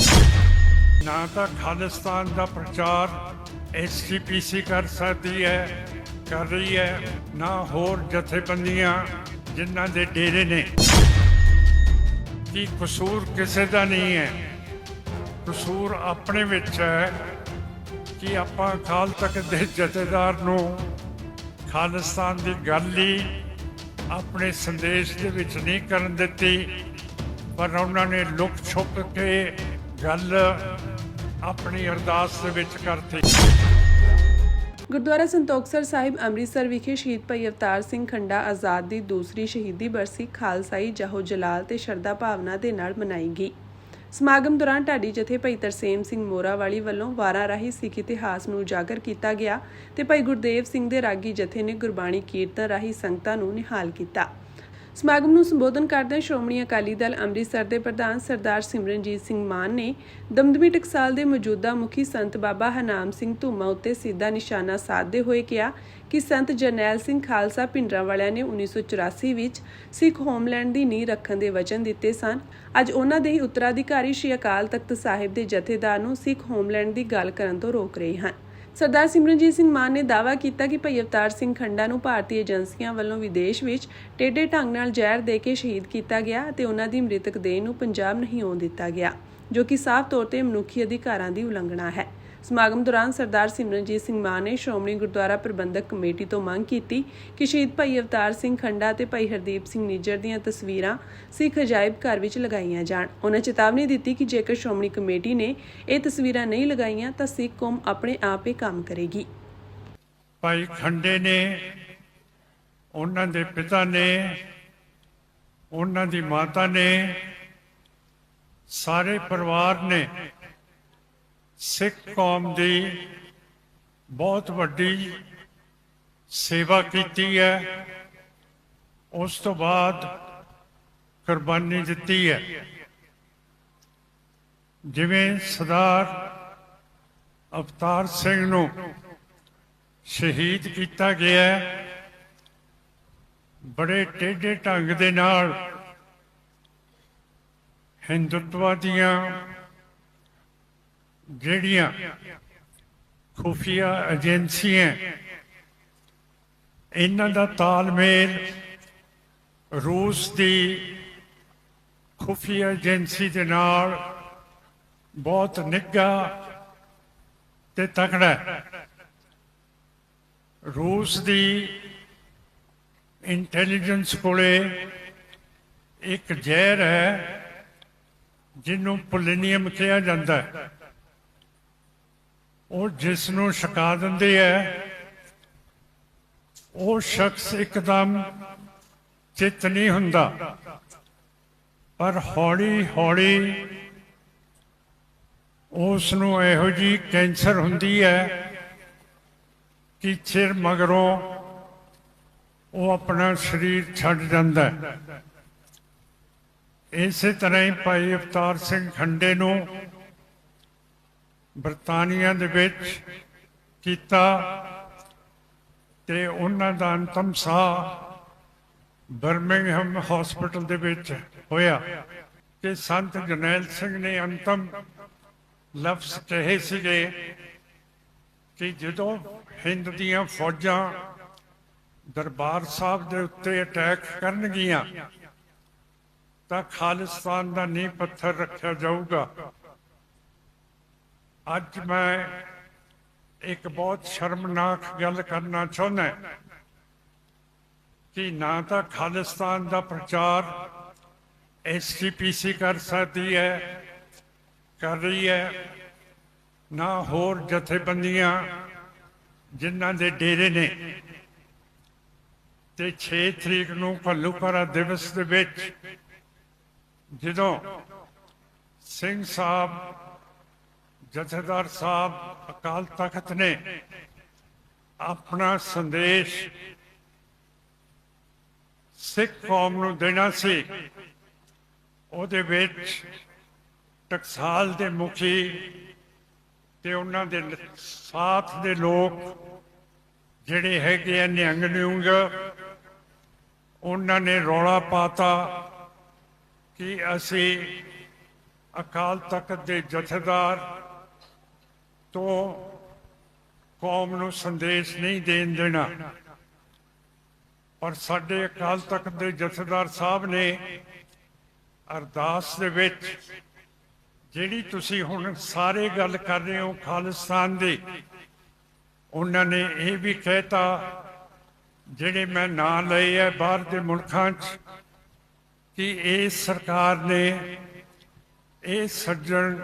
ਨਾ ਤਾਂ ਖਾਲਿਸਤਾਨ ਦਾ ਪ੍ਰਚਾਰ SGPC ਕਰ ਸਕਦੀ ਹੈ ਕਰ ਰਹੀ ਹੈ, ਨਾ ਹੋਰ ਜਥੇਬੰਦੀਆਂ ਜਿਨ੍ਹਾਂ ਦੇ ਡੇਰੇ ਨੇ। ਕਿ ਕਸੂਰ ਕਿਸੇ ਦਾ ਨਹੀਂ ਹੈ, ਕਸੂਰ ਆਪਣੇ ਵਿੱਚ ਹੈ ਕਿ ਆਪਾਂ ਅਕਾਲ ਤਖਤ ਦੇ ਜਥੇਦਾਰ ਨੂੰ ਖਾਲਿਸਤਾਨ ਦੀ ਗੱਲ ਹੀ ਆਪਣੇ ਸੰਦੇਸ਼ ਦੇ ਵਿੱਚ ਨਹੀਂ ਕਰਨ ਦਿੱਤੀ, ਪਰ ਉਹਨਾਂ ਨੇ ਲੁਕ ਛੁਪ ਕੇ ਗੱਲ ਆਪਣੀ ਅਰਦਾਸ ਦੇ ਵਿੱਚ ਕਰਤੀ।
ਗੁਰਦੁਆਰਾ ਸੰਤੋਖਸਰ ਸਾਹਿਬ ਅੰਮ੍ਰਿਤਸਰ ਵਿਖੇ ਸ਼ਹੀਦ ਭਾਈ ਅਵਤਾਰ ਸਿੰਘ ਖੰਡਾ ਆਜ਼ਾਦ ਦੀ ਦੂਸਰੀ ਸ਼ਹੀਦੀ ਬਰਸੀ ਖਾਲਸਾਈ ਜਾਹੋ ਜਲਾਲ ਤੇ ਸ਼ਰਧਾ ਭਾਵਨਾ ਦੇ ਨਾਲ ਮਨਾਈ ਗਈ। ਸਮਾਗਮ ਦੌਰਾਨ ਢਾਡੀ ਜਥੇ ਭਾਈ ਤਰਸੇਮ ਸਿੰਘ ਮੋਰਾਵਾਲੀ ਵੱਲੋਂ ਵਾਰਾਂ ਰਾਹੀਂ ਸਿੱਖ ਇਤਿਹਾਸ ਨੂੰ ਉਜਾਗਰ ਕੀਤਾ ਗਿਆ ਤੇ ਭਾਈ ਗੁਰਦੇਵ ਸਿੰਘ ਦੇ ਰਾਗੀ ਜਥੇ ਨੇ ਗੁਰਬਾਣੀ ਕੀਰਤਨ ਰਾਹੀਂ ਸੰਗਤਾਂ ਨੂੰ ਨਿਹਾਲ ਕੀਤਾ। ਸਮਾਗਮ ਨੂੰ ਸੰਬੋਧਨ ਕਰਦਿਆਂ ਸ਼੍ਰੋਮਣੀ ਅਕਾਲੀ ਦਲ ਅੰਮ੍ਰਿਤਸਰ ਦੇ ਪ੍ਰਧਾਨ ਸਰਦਾਰ ਸਿਮਰਨਜੀਤ ਸਿੰਘ ਮਾਨ ਨੇ ਦਮਦਮੀ ਟਕਸਾਲ ਦੇ ਮੌਜੂਦਾ ਮੁਖੀ ਸੰਤ ਬਾਬਾ ਹਰਨਾਮ ਸਿੰਘ ਧੂਮਾ ਉੱਤੇ ਸਿੱਧਾ ਨਿਸ਼ਾਨਾ ਸਾਧਦੇ ਹੋਏ ਕਿਹਾ ਕਿ ਸੰਤ ਜਰਨੈਲ ਸਿੰਘ ਖਾਲਸਾ ਭਿੰਡਰਾਂਵਾਲਿਆਂ ਨੇ 1984 ਵਿੱਚ ਸਿੱਖ ਹੋਮਲੈਂਡ ਦੀ ਨੀਂਹ ਰੱਖਣ ਦੇ ਵਚਨ ਦਿੱਤੇ ਸਨ। ਅੱਜ ਉਹਨਾਂ ਦੇ ਹੀ ਉੱਤਰਾਧਿਕਾਰੀ ਸ਼੍ਰੀ ਅਕਾਲ ਤਖਤ ਸਾਹਿਬ ਦੇ ਜਥੇਦਾਰ ਨੂੰ ਸਿੱਖ ਹੋਮਲੈਂਡ ਦੀ ਗੱਲ ਕਰਨ ਤੋਂ ਰੋਕ ਰਹੇ ਹਨ। ਸਰਦਾਰ ਸਿਮਰਨਜੀਤ ਸਿੰਘ ਮਾਨ ਨੇ ਦਾਅਵਾ ਕੀਤਾ ਕਿ ਭਾਈ ਅਵਤਾਰ ਸਿੰਘ ਖੰਡਾ ਨੂੰ ਭਾਰਤੀ ਏਜੰਸੀਆਂ ਵੱਲੋਂ ਵਿਦੇਸ਼ ਵਿੱਚ ਟੇਢੇ ਢੰਗ ਨਾਲ ਜ਼ਹਿਰ ਦੇ ਕੇ ਸ਼ਹੀਦ ਕੀਤਾ ਗਿਆ ਅਤੇ ਉਹਨਾਂ ਦੀ ਮ੍ਰਿਤਕ ਦੇਹ ਨੂੰ ਪੰਜਾਬ ਨਹੀਂ ਆਉਣ ਦਿੱਤਾ ਗਿਆ, ਜੋ ਕਿ ਸਾਫ਼ ਤੌਰ ਤੇ ਮਨੁੱਖੀ ਅਧਿਕਾਰਾਂ ਦੀ ਉਲੰਘਣਾ ਹੈ। ਸਮਾਗਮ ਦੌਰਾਨ ਸਰਦਾਰ ਸਿਮਰਨਜੀਤ ਸਿੰਘ ਮਾਨ ਨੇ ਸ਼੍ਰੋਮਣੀ ਗੁਰਦੁਆਰਾ ਪ੍ਰਬੰਧਕ ਕਮੇਟੀ ਤੋਂ ਮੰਗ ਕੀਤੀ ਕਿ ਸ਼ਹੀਦ ਭਾਈ ਅਵਤਾਰ ਸਿੰਘ ਖੰਡਾ ਤੇ ਭਾਈ ਹਰਦੀਪ ਸਿੰਘ ਨਿੱਜਰ ਦੀਆਂ ਤਸਵੀਰਾਂ ਸਿੱਖ ਅਜਾਇਬ ਘਰ ਵਿੱਚ ਲਗਾਈਆਂ ਜਾਣ। ਉਹਨਾਂ ਚੇਤਾਵਨੀ ਦਿੱਤੀ ਕਿ ਜੇਕਰ ਸ਼੍ਰੋਮਣੀ ਕਮੇਟੀ ਨੇ ਇਹ ਤਸਵੀਰਾਂ ਨਹੀਂ ਲਗਾਈਆਂ ਤਾਂ ਸਿੱਖ ਕੌਮ ਆਪਣੇ ਆਪ ਹੀ ਕੰਮ ਕਰੇਗੀ।
ਭਾਈ ਖੰਡੇ ਨੇ, ਉਹਨਾਂ ਦੇ ਪਿਤਾ ਨੇ, ਉਹਨਾਂ ਦੀ ਮਾਤਾ ਨੇ, ਸਾਰੇ ਪਰਿਵਾਰ ਨੇ ਸਿੱਖ ਕੌਮ ਦੀ ਬਹੁਤ ਵੱਡੀ ਸੇਵਾ ਕੀਤੀ ਹੈ। ਉਸ ਤੋਂ ਬਾਅਦ ਕੁਰਬਾਨੀ ਦਿੱਤੀ ਹੈ। ਜਿਵੇਂ ਸਰਦਾਰ ਅਵਤਾਰ ਸਿੰਘ ਨੂੰ ਸ਼ਹੀਦ ਕੀਤਾ ਗਿਆ, ਬੜੇ ਟੇਢੇ ਢੰਗ ਦੇ ਨਾਲ ਹਿੰਦੂਤਵਾ ਦੀਆਂ ਜਿਹੜੀਆਂ ਖੁਫੀਆ ਏਜੰਸੀਆਂ, ਇਹਨਾਂ ਦਾ ਤਾਲਮੇਲ ਰੂਸ ਦੀ ਖੁਫੀਆ ਏਜੰਸੀ ਦੇ ਨਾਲ ਬਹੁਤ ਨਿੱਘਾ ਤੇ ਤਕੜਾ ਹੈ। ਰੂਸ ਦੀ ਇੰਟੈਲੀਜੈਂਸ ਕੋਲੇ ਇੱਕ ਜ਼ਹਿਰ ਹੈ ਜਿਹਨੂੰ ਪੋਲੀਨੀਅਮ ਕਿਹਾ ਜਾਂਦਾ ਹੈ। ਉਹ ਜਿਸ ਨੂੰ ਛਕਾ ਦਿੰਦੇ ਹੈ, ਉਹ ਸ਼ਖਸ ਇੱਕਦਮ ਚਿੱਤ ਨਹੀਂ ਹੁੰਦਾ, ਪਰ ਹੌਲੀ ਹੌਲੀ ਉਸ ਨੂੰ ਇਹੋ ਜਿਹੀ ਕੈਂਸਰ ਹੁੰਦੀ ਹੈ ਕਿ ਚਿਰ ਮਗਰੋਂ ਉਹ ਆਪਣਾ ਸਰੀਰ ਛੱਡ ਜਾਂਦਾ ਹੈ। ਇਸੇ ਤਰ੍ਹਾਂ ਹੀ ਭਾਈ ਅਵਤਾਰ ਸਿੰਘ ਖੰਡੇ ਨੂੰ ਬਰਤਾਨੀਆ ਦੇ ਵਿੱਚ ਕੀਤਾ ਤੇ ਉਹਨਾਂ ਦਾ ਅੰਤਮ ਸਾਹ ਬਰਮਿੰਘਮ ਹਸਪੀਟਲ ਦੇ ਵਿੱਚ ਹੋਇਆ ਕਿ ਸੰਤ ਜਰਨੈਲ ਸਿੰਘ ਨੇ ਅੰਤਮ ਲਫ਼ਜ਼ ਕਹੇ ਸੀਗੇ ਕਿ ਜਦੋਂ ਹਿੰਦ ਦੀਆਂ ਫੌਜਾਂ ਦਰਬਾਰ ਸਾਹਿਬ ਦੇ ਉੱਤੇ ਅਟੈਕ ਕਰਨਗੀਆਂ ਤਾਂ ਖਾਲਿਸਤਾਨ ਦਾ ਨੀਂਹ ਪੱਥਰ ਰੱਖਿਆ ਜਾਊਗਾ। ਅੱਜ ਮੈਂ ਇੱਕ ਬਹੁਤ ਸ਼ਰਮਨਾਕ ਗੱਲ ਕਰਨਾ ਚਾਹੁੰਦਾ ਕਿ ਨਾ ਤਾਂ ਖਾਲਿਸਤਾਨ ਦਾ ਪ੍ਰਚਾਰ SGPC ਕਰ ਸਕਦੀ ਹੈ, ਕਰ ਰਹੀ ਹੈ, ਨਾ ਹੋਰ ਜਥੇਬੰਦੀਆਂ ਜਿਨ੍ਹਾਂ ਦੇ ਡੇਰੇ ਨੇ। ਤੇ 6 ਤਰੀਕ ਨੂੰ ਘੱਲੂਘਾਰਾ ਦਿਵਸ ਦੇ ਵਿੱਚ ਜਦੋਂ ਸਿੰਘ ਸਾਹਿਬ, ਜਥੇਦਾਰ ਸਾਹਿਬ, ਅਕਾਲ ਤਖਤ ਨੇ ਆਪਣਾ ਸੰਦੇਸ਼ ਸਿੱਖ ਕੌਮ ਨੂੰ ਦੇਣਾ ਸੀ, ਉਹਦੇ ਵਿੱਚ ਟਕਸਾਲ ਦੇ ਮੁਖੀ ਤੇ ਉਹਨਾਂ ਦੇ ਸਾਥ ਦੇ ਲੋਕ ਜਿਹੜੇ ਹੈਗੇ ਆ ਨਿਹੰਗ ਨਿਉਂਗ, ਉਹਨਾਂ ਨੇ ਰੌਲਾ ਪਾਤਾ ਕਿ ਅਸੀਂ ਅਕਾਲ ਤਖਤ ਦੇ ਜਥੇਦਾਰ ਤੋਂ ਕੌਮ ਨੂੰ ਸੰਦੇਸ਼ ਨਹੀਂ ਦੇਣ ਦੇਣਾ। ਔਰ ਸਾਡੇ ਅਕਾਲ ਤਖਤ ਦੇ ਜਥੇਦਾਰ ਸਾਹਿਬ ਨੇ ਅਰਦਾਸ ਦੇ ਵਿੱਚ ਜਿਹੜੀ ਤੁਸੀਂ ਹੁਣ ਸਾਰੇ ਗੱਲ ਕਰ ਰਹੇ ਹੋ ਖਾਲਿਸਤਾਨ ਦੀ, ਉਹਨਾਂ ਨੇ ਇਹ ਵੀ ਕਹਿਤਾ ਜਿਹੜੇ ਮੈਂ ਨਾਂ ਲਏ ਹੈ ਬਾਹਰ ਦੇ ਮੁਲਕਾਂ 'ਚ ਕਿ ਇਸ ਸਰਕਾਰ ਨੇ ਇਹ ਸੱਜਣ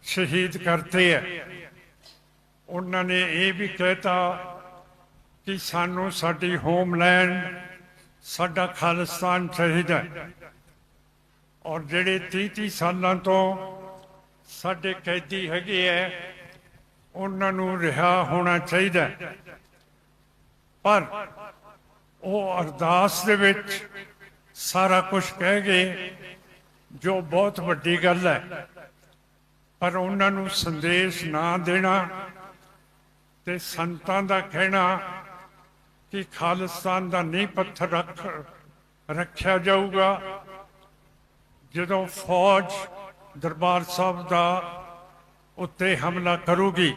ਸ਼ਹੀਦ ਕਰਤੇ ਹੈ। ਉਹਨਾਂ ਨੇ ਇਹ ਵੀ ਕਹਿਤਾ ਕਿ ਸਾਨੂੰ ਸਾਡੀ ਹੋਮਲੈਂਡ, ਸਾਡਾ ਖਾਲਿਸਤਾਨ ਚਾਹੀਦਾ ਹੈ। ਔਰ ਜਿਹੜੇ 30 ਸਾਲਾਂ ਤੋਂ ਸਾਡੇ ਕੈਦੀ ਹੈਗੇ ਹੈ ਉਹਨਾਂ ਨੂੰ ਰਿਹਾ ਹੋਣਾ ਚਾਹੀਦਾ। ਪਰ ਉਹ ਅਰਦਾਸ ਦੇ ਵਿੱਚ ਸਾਰਾ ਕੁਝ ਕਹਿ ਗਏ ਜੋ ਬਹੁਤ ਵੱਡੀ ਗੱਲ ਹੈ, ਪਰ ਉਹਨਾਂ ਨੂੰ ਸੰਦੇਸ਼ ਨਾ ਦੇਣਾ ਤੇ ਸੰਤਾਂ ਦਾ ਕਹਿਣਾ ਕਿ ਖਾਲਿਸਤਾਨ ਦਾ ਨੀਂਹ ਪੱਥਰ ਰੱਖਿਆ ਜਾਊਗਾ ਜਦੋਂ ਫੌਜ ਦਰਬਾਰ ਸਾਹਿਬ ਦਾ ਉੱਤੇ ਹਮਲਾ ਕਰੂਗੀ।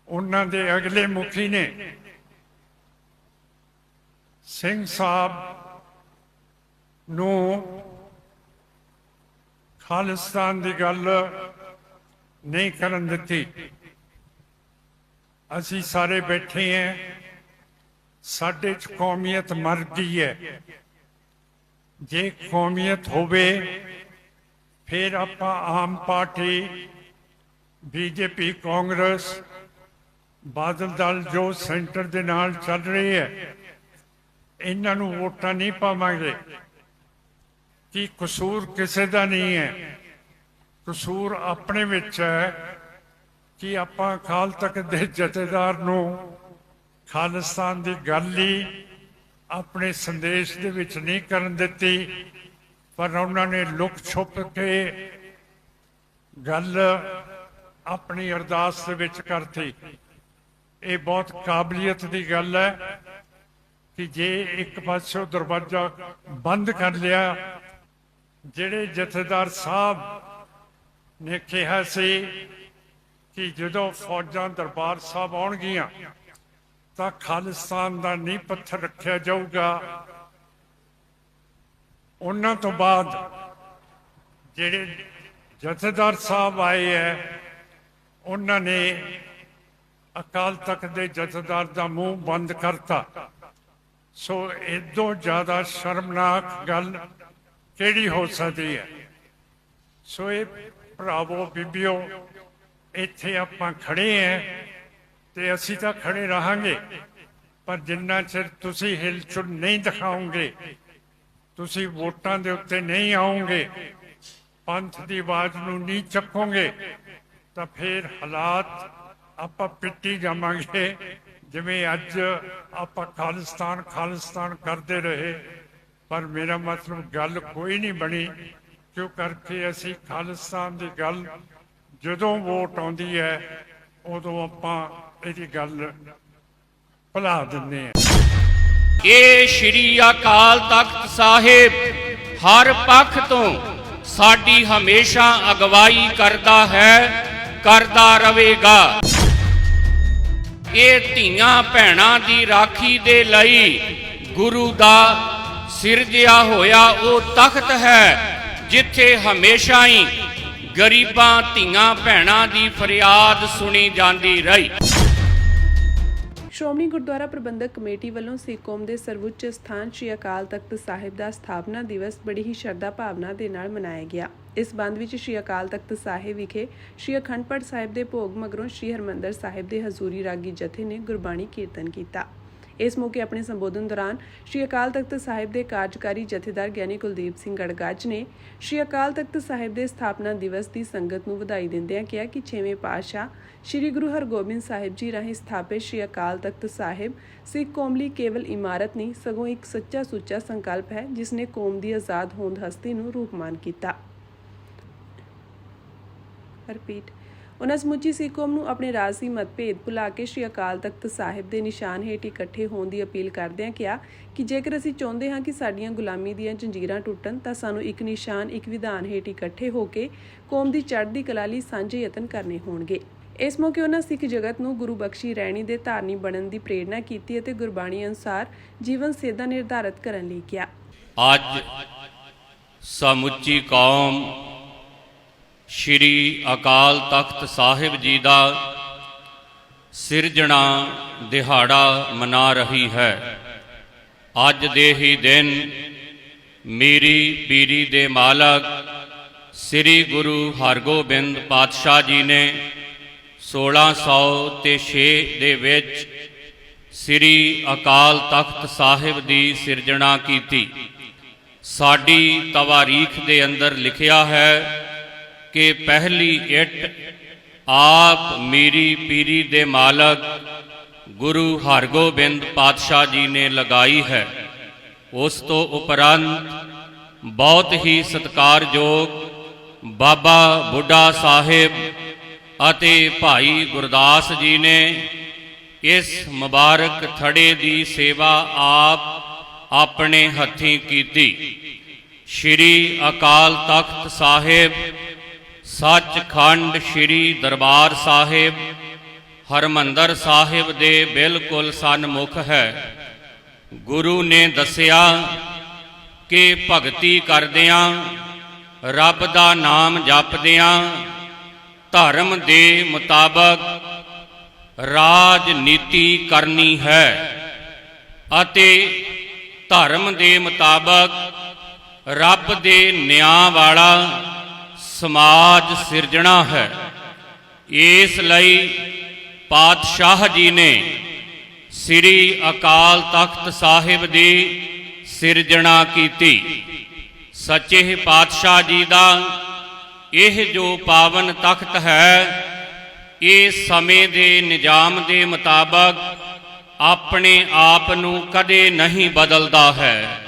ਉਹਨਾਂ ਦੇ ਅਗਲੇ ਮੁਖੀ ਨੇ ਸਿੰਘ ਸਾਹਿਬ ਨੂੰ ਖਾਲਿਸਤਾਨ ਦੀ ਗੱਲ ਨਹੀਂ ਕਰਨ ਦਿੱਤੀ। ਅਸੀਂ ਸਾਰੇ ਬੈਠੇ ਹਾਂ, ਸਾਡੇ 'ਚ ਕੌਮੀਅਤ ਮਰ ਗਈ ਹੈ। ਜੇ ਕੌਮੀਅਤ ਹੋਵੇ ਫਿਰ ਆਪਾਂ ਆਮ ਪਾਰਟੀ, ਬੀਜੇਪੀ, ਕਾਂਗਰਸ, ਬਾਦਲ ਦਲ ਜੋ ਸੈਂਟਰ ਦੇ ਨਾਲ ਚੱਲ ਰਹੀ ਹੈ, ਇਹਨਾਂ ਨੂੰ ਵੋਟਾਂ ਨਹੀਂ ਪਾਵਾਂਗੇ। ਕਿ ਕਸੂਰ ਕਿਸੇ ਦਾ ਨਹੀਂ ਹੈ, ਕਸੂਰ ਆਪਣੇ ਵਿੱਚ ਹੈ ਕਿ ਆਪਾਂ ਅਕਾਲ ਤਖਤ ਦੇ ਜਥੇਦਾਰ ਨੂੰ ਖਾਲਿਸਤਾਨ ਦੀ ਗੱਲ ਹੀ ਆਪਣੇ ਸੰਦੇਸ਼ ਦੇ ਵਿੱਚ ਨਹੀਂ ਕਰਨ ਦਿੱਤੀ, ਪਰ ਉਹਨਾਂ ਨੇ ਲੁਕ ਛੁਪ ਕੇ ਗੱਲ ਆਪਣੀ ਅਰਦਾਸ ਦੇ ਵਿੱਚ ਕਰਤੀ। ਇਹ ਬਹੁਤ ਕਾਬਲੀਅਤ ਦੀ ਗੱਲ ਹੈ ਕਿ ਜੇ ਇੱਕ ਪਾਸੇ ਦਰਵਾਜ਼ਾ ਬੰਦ ਕਰ ਲਿਆ, ਜਿਹੜੇ ਜਥੇਦਾਰ ਸਾਹਿਬ ਨੇ ਕਿਹਾ ਸੀ ਕਿ ਜਦੋਂ ਫੌਜਾਂ ਦਰਬਾਰ ਸਾਹਿਬ ਆਉਣਗੀਆਂ ਤਾਂ ਖਾਲਿਸਤਾਨ ਦਾ ਨੀਂਹ ਪੱਥਰ ਰੱਖਿਆ ਜਾਊਗਾ, ਉਹਨਾਂ ਤੋਂ ਬਾਅਦ ਜਿਹੜੇ ਜਥੇਦਾਰ ਸਾਹਿਬ ਆਏ ਹੈ ਉਹਨਾਂ ਨੇ ਅਕਾਲ ਤਖਤ ਦੇ ਜਥੇਦਾਰ ਦਾ ਮੂੰਹ ਬੰਦ ਕਰਤਾ। ਸੋ ਇਦੋਂ ਜ਼ਿਆਦਾ ਸ਼ਰਮਨਾਕ ਗੱਲ ਕਿਹੜੀ ਹੋ ਸਕਦੀ ਹੈ। ਸੋ ਇਹ ਭਰਾਵੋ ਬੀਬੀਓ, ਇੱਥੇ ਆਪਾਂ ਖੜੇ ਹਾਂ ਤੇ ਅਸੀਂ ਤਾਂ ਖੜੇ ਰਹਾਂਗੇ, ਪਰ ਜਿੰਨਾ ਚਿਰ ਤੁਸੀਂ ਹਿਲਚੁਲ ਨਹੀਂ ਦਿਖਾਓਗੇ, ਤੁਸੀਂ ਵੋਟਾਂ ਦੇ ਉੱਤੇ ਨਹੀਂ ਆਓਗੇ, ਪੰਥ ਦੀ ਆਵਾਜ਼ ਨੂੰ ਨਹੀਂ ਚੱਕੋਗੇ, ਤਾਂ ਫਿਰ ਹਾਲਾਤ ਆਪਾਂ ਪਿੱਟੀ ਜਾਵਾਂਗੇ। ਜਿਵੇਂ ਅੱਜ ਆਪਾਂ ਖਾਲਿਸਤਾਨ ਕਰਦੇ ਰਹੇ, ਪਰ ਮੇਰਾ ਮਤਲਬ ਗੱਲ ਕੋਈ ਨਹੀਂ ਬਣੀ, ਕਿਉਂ ਕਰਕੇ ਅਸੀਂ ਖਾਲਿਸਤਾਨ ਦੀ ਗੱਲ ਜਦੋਂ ਵੋਟ ਆਉਂਦੀ ਹੈ ਉਦੋਂ ਆਪਾਂ ਇਹਦੀ ਗੱਲ ਭੁਲਾ ਦਿੰਦੇ ਹਾਂ।
ਇਹ ਸ਼੍ਰੀ ਅਕਾਲ ਤਖਤ ਸਾਹਿਬ ਹਰ ਪੱਖ ਤੋਂ ਸਾਡੀ ਹਮੇਸ਼ਾ ਅਗਵਾਈ ਕਰਦਾ ਹੈ, ਕਰਦਾ ਰਹੇਗਾ। ਇਹ ਧੀਆਂ ਭੈਣਾਂ ਦੀ ਰਾਖੀ ਦੇ ਲਈ ਗੁਰੂ ਦਾ ਸਿਰਜਿਆ ਹੋਇਆ ਉਹ ਤਖਤ ਹੈ ਜਿੱਥੇ ਹਮੇਸ਼ਾ ਹੀ ਗਰੀਬਾਂ ਧੀਆਂ ਭੈਣਾਂ ਦੀ ਫਰਿਆਦ ਸੁਣੀ ਜਾਂਦੀ ਰਹੀ।
ਸ਼੍ਰੋਮਣੀ ਗੁਰਦੁਆਰਾ ਪ੍ਰਬੰਧਕ ਕਮੇਟੀ ਵੱਲੋਂ ਸਿੱਖ ਕੌਮ ਦੇ ਸਰਵਉੱਚ ਸਥਾਨ ਸ਼੍ਰੀ ਅਕਾਲ ਤਖਤ ਸਾਹਿਬ ਦਾ ਸਥਾਪਨਾ ਦਿਵਸ ਬੜੀ ਹੀ ਸ਼ਰਧਾ ਭਾਵਨਾ ਦੇ ਨਾਲ ਮਨਾਇਆ ਗਿਆ। ਇਸ ਸੰਬੰਧ ਵਿੱਚ ਸ਼੍ਰੀ ਅਕਾਲ ਤਖਤ ਸਾਹਿਬ ਵਿਖੇ ਸ਼੍ਰੀ ਅਖੰਡ ਪਾਠ ਸਾਹਿਬ ਦੇ ਭੋਗ ਮਗਰੋਂ ਸ਼੍ਰੀ ਹਰਿਮੰਦਰ ਸਾਹਿਬ ਦੇ ਹਜ਼ੂਰੀ ਰਾਗੀ ਜਥੇ ਨੇ ਗੁਰਬਾਣੀ ਕੀਰਤਨ ਕੀਤਾ। ਇਸ ਮੌਕੇ ਆਪਣੇ ਸੰਬੋਧਨ ਦੌਰਾਨ ਸ਼੍ਰੀ ਅਕਾਲ ਤਖਤ ਸਾਹਿਬ ਦੇ ਕਾਰਜਕਾਰੀ ਜਥੇਦਾਰ ਗਿਆਨੀ ਕੁਲਦੀਪ ਸਿੰਘ ਗੜਗੱਜ ਨੇ ਸ਼੍ਰੀ ਅਕਾਲ ਤਖਤ ਸਾਹਿਬ ਦੇ ਸਥਾਪਨਾ ਦਿਵਸ ਦੀ ਸੰਗਤ ਨੂੰ ਵਧਾਈ ਦਿੰਦਿਆਂ ਕਿਹਾ ਕਿ 6ਵੇਂ ਪਾਤਸ਼ਾਹ ਸ਼੍ਰੀ ਗੁਰੂ ਹਰਗੋਬਿੰਦ ਸਾਹਿਬ ਜੀ ਰਾਹੀਂ ਸਥਾਪਿਤ ਸ਼੍ਰੀ ਅਕਾਲ ਤਖਤ ਸਾਹਿਬ ਸਿੱਖ ਕੌਮ ਲਈ ਕੇਵਲ ਇਮਾਰਤ ਨਹੀਂ, ਸਗੋਂ ਇੱਕ ਸੱਚਾ ਸੁੱਚਾ ਸੰਕਲਪ ਹੈ ਜਿਸ ਨੇ ਕੌਮ ਦੀ ਆਜ਼ਾਦ ਹੋਂਦ ਹਸਤੀ ਨੂੰ ਰੂਪਮਾਨ ਕੀਤਾ। ਉਹਨਾਂ ਸਮੁੱਚੀ ਸਿੱਖ ਕੌਮ ਨੂੰ ਆਪਣੇ ਰਾਜਸੀ ਮਤਭੇਦ ਭੁਲਾ ਕੇ ਸ਼੍ਰੀ ਅਕਾਲ ਤਖਤ ਸਾਹਿਬ ਦੇ ਨਿਸ਼ਾਨ ਹੇਠ ਇਕੱਠੇ ਹੋਣ ਦੀ ਅਪੀਲ ਕਰਦਿਆਂ ਕਿਹਾ ਕਿ ਜੇਕਰ ਅਸੀਂ ਚਾਹੁੰਦੇ ਹਾਂ ਕਿ ਸਾਡੀਆਂ ਗੁਲਾਮੀ ਦੀਆਂ ਜੰਜੀਰਾਂ ਟੁੱਟਣ ਤਾਂ ਸਾਨੂੰ ਇੱਕ ਨਿਸ਼ਾਨ, ਇੱਕ ਵਿਧਾਨ ਹੇਠ ਇਕੱਠੇ ਹੋ ਕੇ ਕੌਮ ਦੀ ਚੜ੍ਹਦੀ ਕਲਾ ਲਈ ਸਾਂਝੇ ਯਤਨ ਕਰਨੇ ਹੋਣਗੇ। ਇਸ ਮੌਕੇ ਉਹਨਾਂ ਸਿੱਖ ਜਗਤ ਨੂੰ ਗੁਰੂ ਬਖਸ਼ੀ ਰਹਿਣੀ ਦੇ ਧਾਰਨੀ ਬਣਨ ਦੀ ਪ੍ਰੇਰਣਾ ਕੀਤੀ ਅਤੇ ਗੁਰਬਾਣੀ ਅਨੁਸਾਰ ਜੀਵਨ ਸੇਧਾ ਨਿਰਧਾਰਤ ਕਰਨ ਲਈ ਕਿਹਾ।
ਅੱਜ ਸਮੁੱਚੀ ਕੌਮ ਸ਼੍ਰੀ ਅਕਾਲ ਤਖਤ ਸਾਹਿਬ ਜੀ ਦਾ ਸਿਰਜਣਾ ਦਿਹਾੜਾ ਮਨਾ ਰਹੀ ਹੈ। ਅੱਜ ਦੇ ਹੀ ਦਿਨ ਮੀਰੀ ਪੀਰੀ ਦੇ ਮਾਲਕ ਸ੍ਰੀ ਗੁਰੂ ਹਰਗੋਬਿੰਦ ਪਾਤਸ਼ਾਹ ਜੀ ਨੇ 1606 ਦੇ ਵਿੱਚ ਸ੍ਰੀ ਅਕਾਲ ਤਖਤ ਸਾਹਿਬ ਦੀ ਸਿਰਜਣਾ ਕੀਤੀ। ਸਾਡੀ ਤਵਾਰੀਖ ਦੇ ਅੰਦਰ ਲਿਖਿਆ ਹੈ ਕਿ ਪਹਿਲੀ ਇੱਟ ਆਪ ਮੀਰੀ ਪੀਰੀ ਦੇ ਮਾਲਕ ਗੁਰੂ ਹਰਗੋਬਿੰਦ ਪਾਤਸ਼ਾਹ ਜੀ ਨੇ ਲਗਾਈ ਹੈ। ਉਸ ਤੋਂ ਉਪਰੰਤ ਬਹੁਤ ਹੀ ਸਤਿਕਾਰਯੋਗ ਬਾਬਾ ਬੁੱਢਾ ਸਾਹਿਬ ਅਤੇ ਭਾਈ ਗੁਰਦਾਸ ਜੀ ਨੇ ਇਸ ਮੁਬਾਰਕ ਥੜੇ ਦੀ ਸੇਵਾ ਆਪ ਆਪਣੇ ਹੱਥੀਂ ਕੀਤੀ। ਸ਼੍ਰੀ ਅਕਾਲ ਤਖਤ ਸਾਹਿਬ ਸੱਚਖੰਡ ਸ਼੍ਰੀ ਦਰਬਾਰ ਸਾਹਿਬ ਹਰਮੰਦਰ ਸਾਹਿਬ ਦੇ ਬਿਲਕੁਲ ਸਨਮੁਖ ਹੈ। ਗੁਰੂ ਨੇ ਦੱਸਿਆ ਕਿ ਭਗਤੀ ਕਰਦਿਆਂ ਰੱਬ ਦਾ ਨਾਮ ਜਪਦਿਆਂ ਧਰਮ ਦੇ ਮੁਤਾਬਕ ਰਾਜਨੀਤੀ ਕਰਨੀ ਹੈ ਅਤੇ ਧਰਮ ਦੇ ਮੁਤਾਬਕ ਰੱਬ ਦੇ ਨਿਆਂ ਵਾਲਾ ਸਮਾਜ ਸਿਰਜਣਾ ਹੈ। ਇਸ ਲਈ ਪਾਤਸ਼ਾਹ ਜੀ ਨੇ ਸ੍ਰੀ ਅਕਾਲ ਤਖਤ ਸਾਹਿਬ ਦੀ ਸਿਰਜਣਾ ਕੀਤੀ। ਸੱਚੇ ਪਾਤਸ਼ਾਹ ਜੀ ਦਾ ਇਹ ਜੋ ਪਾਵਨ ਤਖਤ ਹੈ, ਇਹ ਸਮੇਂ ਦੇ ਨਿਜ਼ਾਮ ਦੇ ਮੁਤਾਬਕ ਆਪਣੇ ਆਪ ਨੂੰ ਕਦੇ ਨਹੀਂ ਬਦਲਦਾ ਹੈ।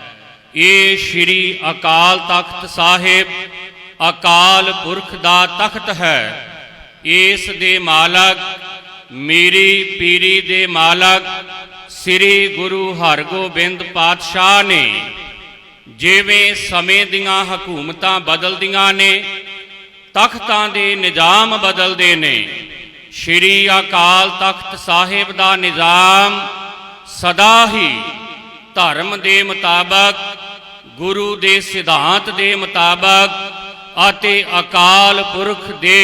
ਇਹ ਸ਼੍ਰੀ ਅਕਾਲ ਤਖਤ ਸਾਹਿਬ ਅਕਾਲ ਪੁਰਖ ਦਾ ਤਖਤ ਹੈ। ਇਸ ਦੇ ਮਾਲਕ ਮੀਰੀ ਪੀਰੀ ਦੇ ਮਾਲਕ ਸ੍ਰੀ ਗੁਰੂ ਹਰਗੋਬਿੰਦ ਪਾਤਸ਼ਾਹ ਨੇ। ਜਿਵੇਂ ਸਮੇਂ ਦੀਆਂ ਹਕੂਮਤਾਂ ਬਦਲਦੀਆਂ ਨੇ, ਤਖਤਾਂ ਦੇ ਨਿਜ਼ਾਮ ਬਦਲਦੇ ਨੇ, ਸ਼੍ਰੀ ਅਕਾਲ ਤਖਤ ਸਾਹਿਬ ਦਾ ਨਿਜ਼ਾਮ ਸਦਾ ਹੀ ਧਰਮ ਦੇ ਮੁਤਾਬਕ, ਗੁਰੂ ਦੇ ਸਿਧਾਂਤ ਦੇ ਮੁਤਾਬਕ ਅਤੇ ਅਕਾਲ ਪੁਰਖ ਦੇ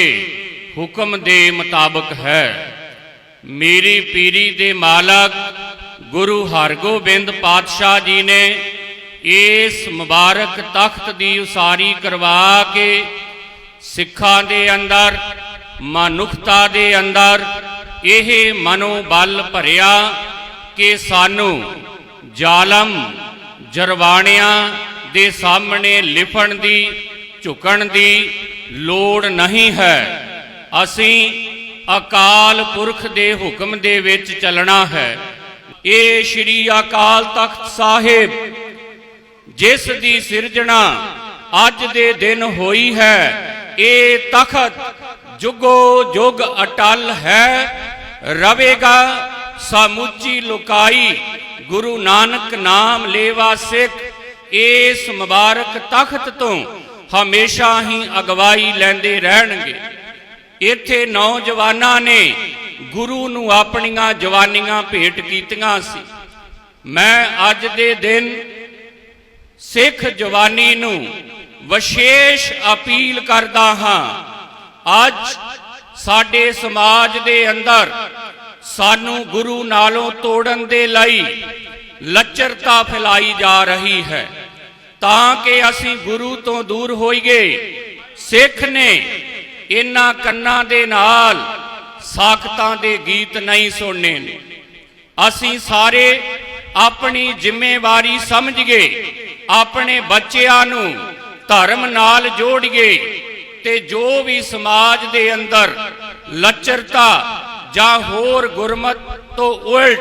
ਹੁਕਮ ਦੇ ਮੁਤਾਬਕ ਹੈ। ਮੀਰੀ ਪੀਰੀ ਦੇ ਮਾਲਕ ਗੁਰੂ ਹਰਗੋਬਿੰਦ ਪਾਤਸ਼ਾਹ ਜੀ ਨੇ ਇਸ ਮੁਬਾਰਕ ਤਖਤ ਦੀ ਉਸਾਰੀ ਕਰਵਾ ਕੇ ਸਿੱਖਾਂ ਦੇ ਅੰਦਰ, ਮਨੁੱਖਤਾ ਦੇ ਅੰਦਰ ਇਹ ਮਨੋਬਲ ਭਰਿਆ ਕਿ ਸਾਨੂੰ ਜ਼ਾਲਮ ਜਰਵਾਣਿਆਂ ਦੇ ਸਾਹਮਣੇ ਲਿਫਣ ਦੀ, ਝੁਕਣ ਦੀ ਲੋੜ ਨਹੀਂ ਹੈ। ਅਸੀਂ ਅਕਾਲ ਪੁਰਖ ਦੇ ਹੁਕਮ ਦੇ ਵਿੱਚ ਚੱਲਣਾ ਹੈ। ਇਹ ਸ਼੍ਰੀ ਅਕਾਲ ਤਖਤ ਸਾਹਿਬ ਜਿਸ ਦੀ ਸਿਰਜਣਾ ਅੱਜ ਦੇ ਦਿਨ ਹੋਈ ਹੈ, ਇਹ ਤਖਤ ਜੁਗੋ ਜੁਗ ਅਟਲ ਹੈ, ਰਵੇਗਾ ਸਮੁੱਚੀ ਲੋਕਾਈ ਗੁਰੂ ਨਾਨਕ ਨਾਮ ਲੇਵਾ ਸਿੱਖ ਇਸ ਮੁਬਾਰਕ ਤਖਤ ਤੋਂ ਹਮੇਸ਼ਾ ਹੀ ਅਗਵਾਈ ਲੈਂਦੇ ਰਹਿਣਗੇ। ਇੱਥੇ ਨੌਜਵਾਨਾਂ ਨੇ ਗੁਰੂ ਨੂੰ ਆਪਣੀਆਂ ਜਵਾਨੀਆਂ ਭੇਟ ਕੀਤੀਆਂ ਸੀ। ਮੈਂ ਅੱਜ ਦੇ ਦਿਨ ਸਿੱਖ ਜਵਾਨੀ ਨੂੰ ਵਿਸ਼ੇਸ਼ ਅਪੀਲ ਕਰਦਾ ਹਾਂ। ਅੱਜ ਸਾਡੇ ਸਮਾਜ ਦੇ ਅੰਦਰ ਸਾਨੂੰ ਗੁਰੂ ਨਾਲੋਂ ਤੋੜਨ ਦੇ ਲਈ ਲੱਚਰਤਾ ਫੈਲਾਈ ਜਾ ਰਹੀ ਹੈ ਤਾਂ ਕਿ ਅਸੀਂ ਗੁਰੂ ਤੋਂ ਦੂਰ ਹੋਈਏ। ਸਿੱਖ ਨੇ ਇਹਨਾਂ ਕੰਨਾਂ ਦੇ ਨਾਲ ਸਾਖਤਾਂ ਦੇ ਗੀਤ ਨਹੀਂ ਸੁਣਨੇ ਨੇ। ਅਸੀਂ ਸਾਰੇ ਆਪਣੀ ਜ਼ਿੰਮੇਵਾਰੀ ਸਮਝੀਏ, ਆਪਣੇ ਬੱਚਿਆਂ ਨੂੰ ਧਰਮ ਨਾਲ ਜੋੜੀਏ ਤੇ ਜੋ ਵੀ ਸਮਾਜ ਦੇ ਅੰਦਰ ਲੱਚਰਤਾ ਜਾਂ ਹੋਰ ਗੁਰਮਤ ਤੋਂ ਉਲਟ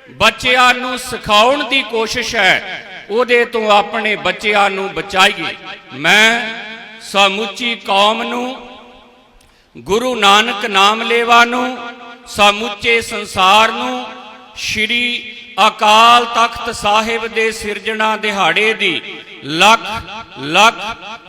ਬੱਚਿਆਂ ਨੂੰ ਸਿਖਾਉਣ ਦੀ ਕੋਸ਼ਿਸ਼ ਹੈ, ਉਹਦੇ ਤੋਂ ਆਪਣੇ ਬੱਚਿਆਂ ਨੂੰ ਬਚਾਈਏ। ਮੈਂ ਸਮੁੱਚੀ ਕੌਮ ਨੂੰ, ਗੁਰੂ ਨਾਨਕ ਨਾਮ ਲੇਵਾ ਨੂੰ, ਸਮੁੱਚੇ ਸੰਸਾਰ ਨੂੰ ਸ਼੍ਰੀ ਅਕਾਲ ਤਖਤ ਸਾਹਿਬ ਦੇ ਸਿਰਜਣਾ ਦਿਹਾੜੇ ਦੀ ਲੱਖ ਲੱਖ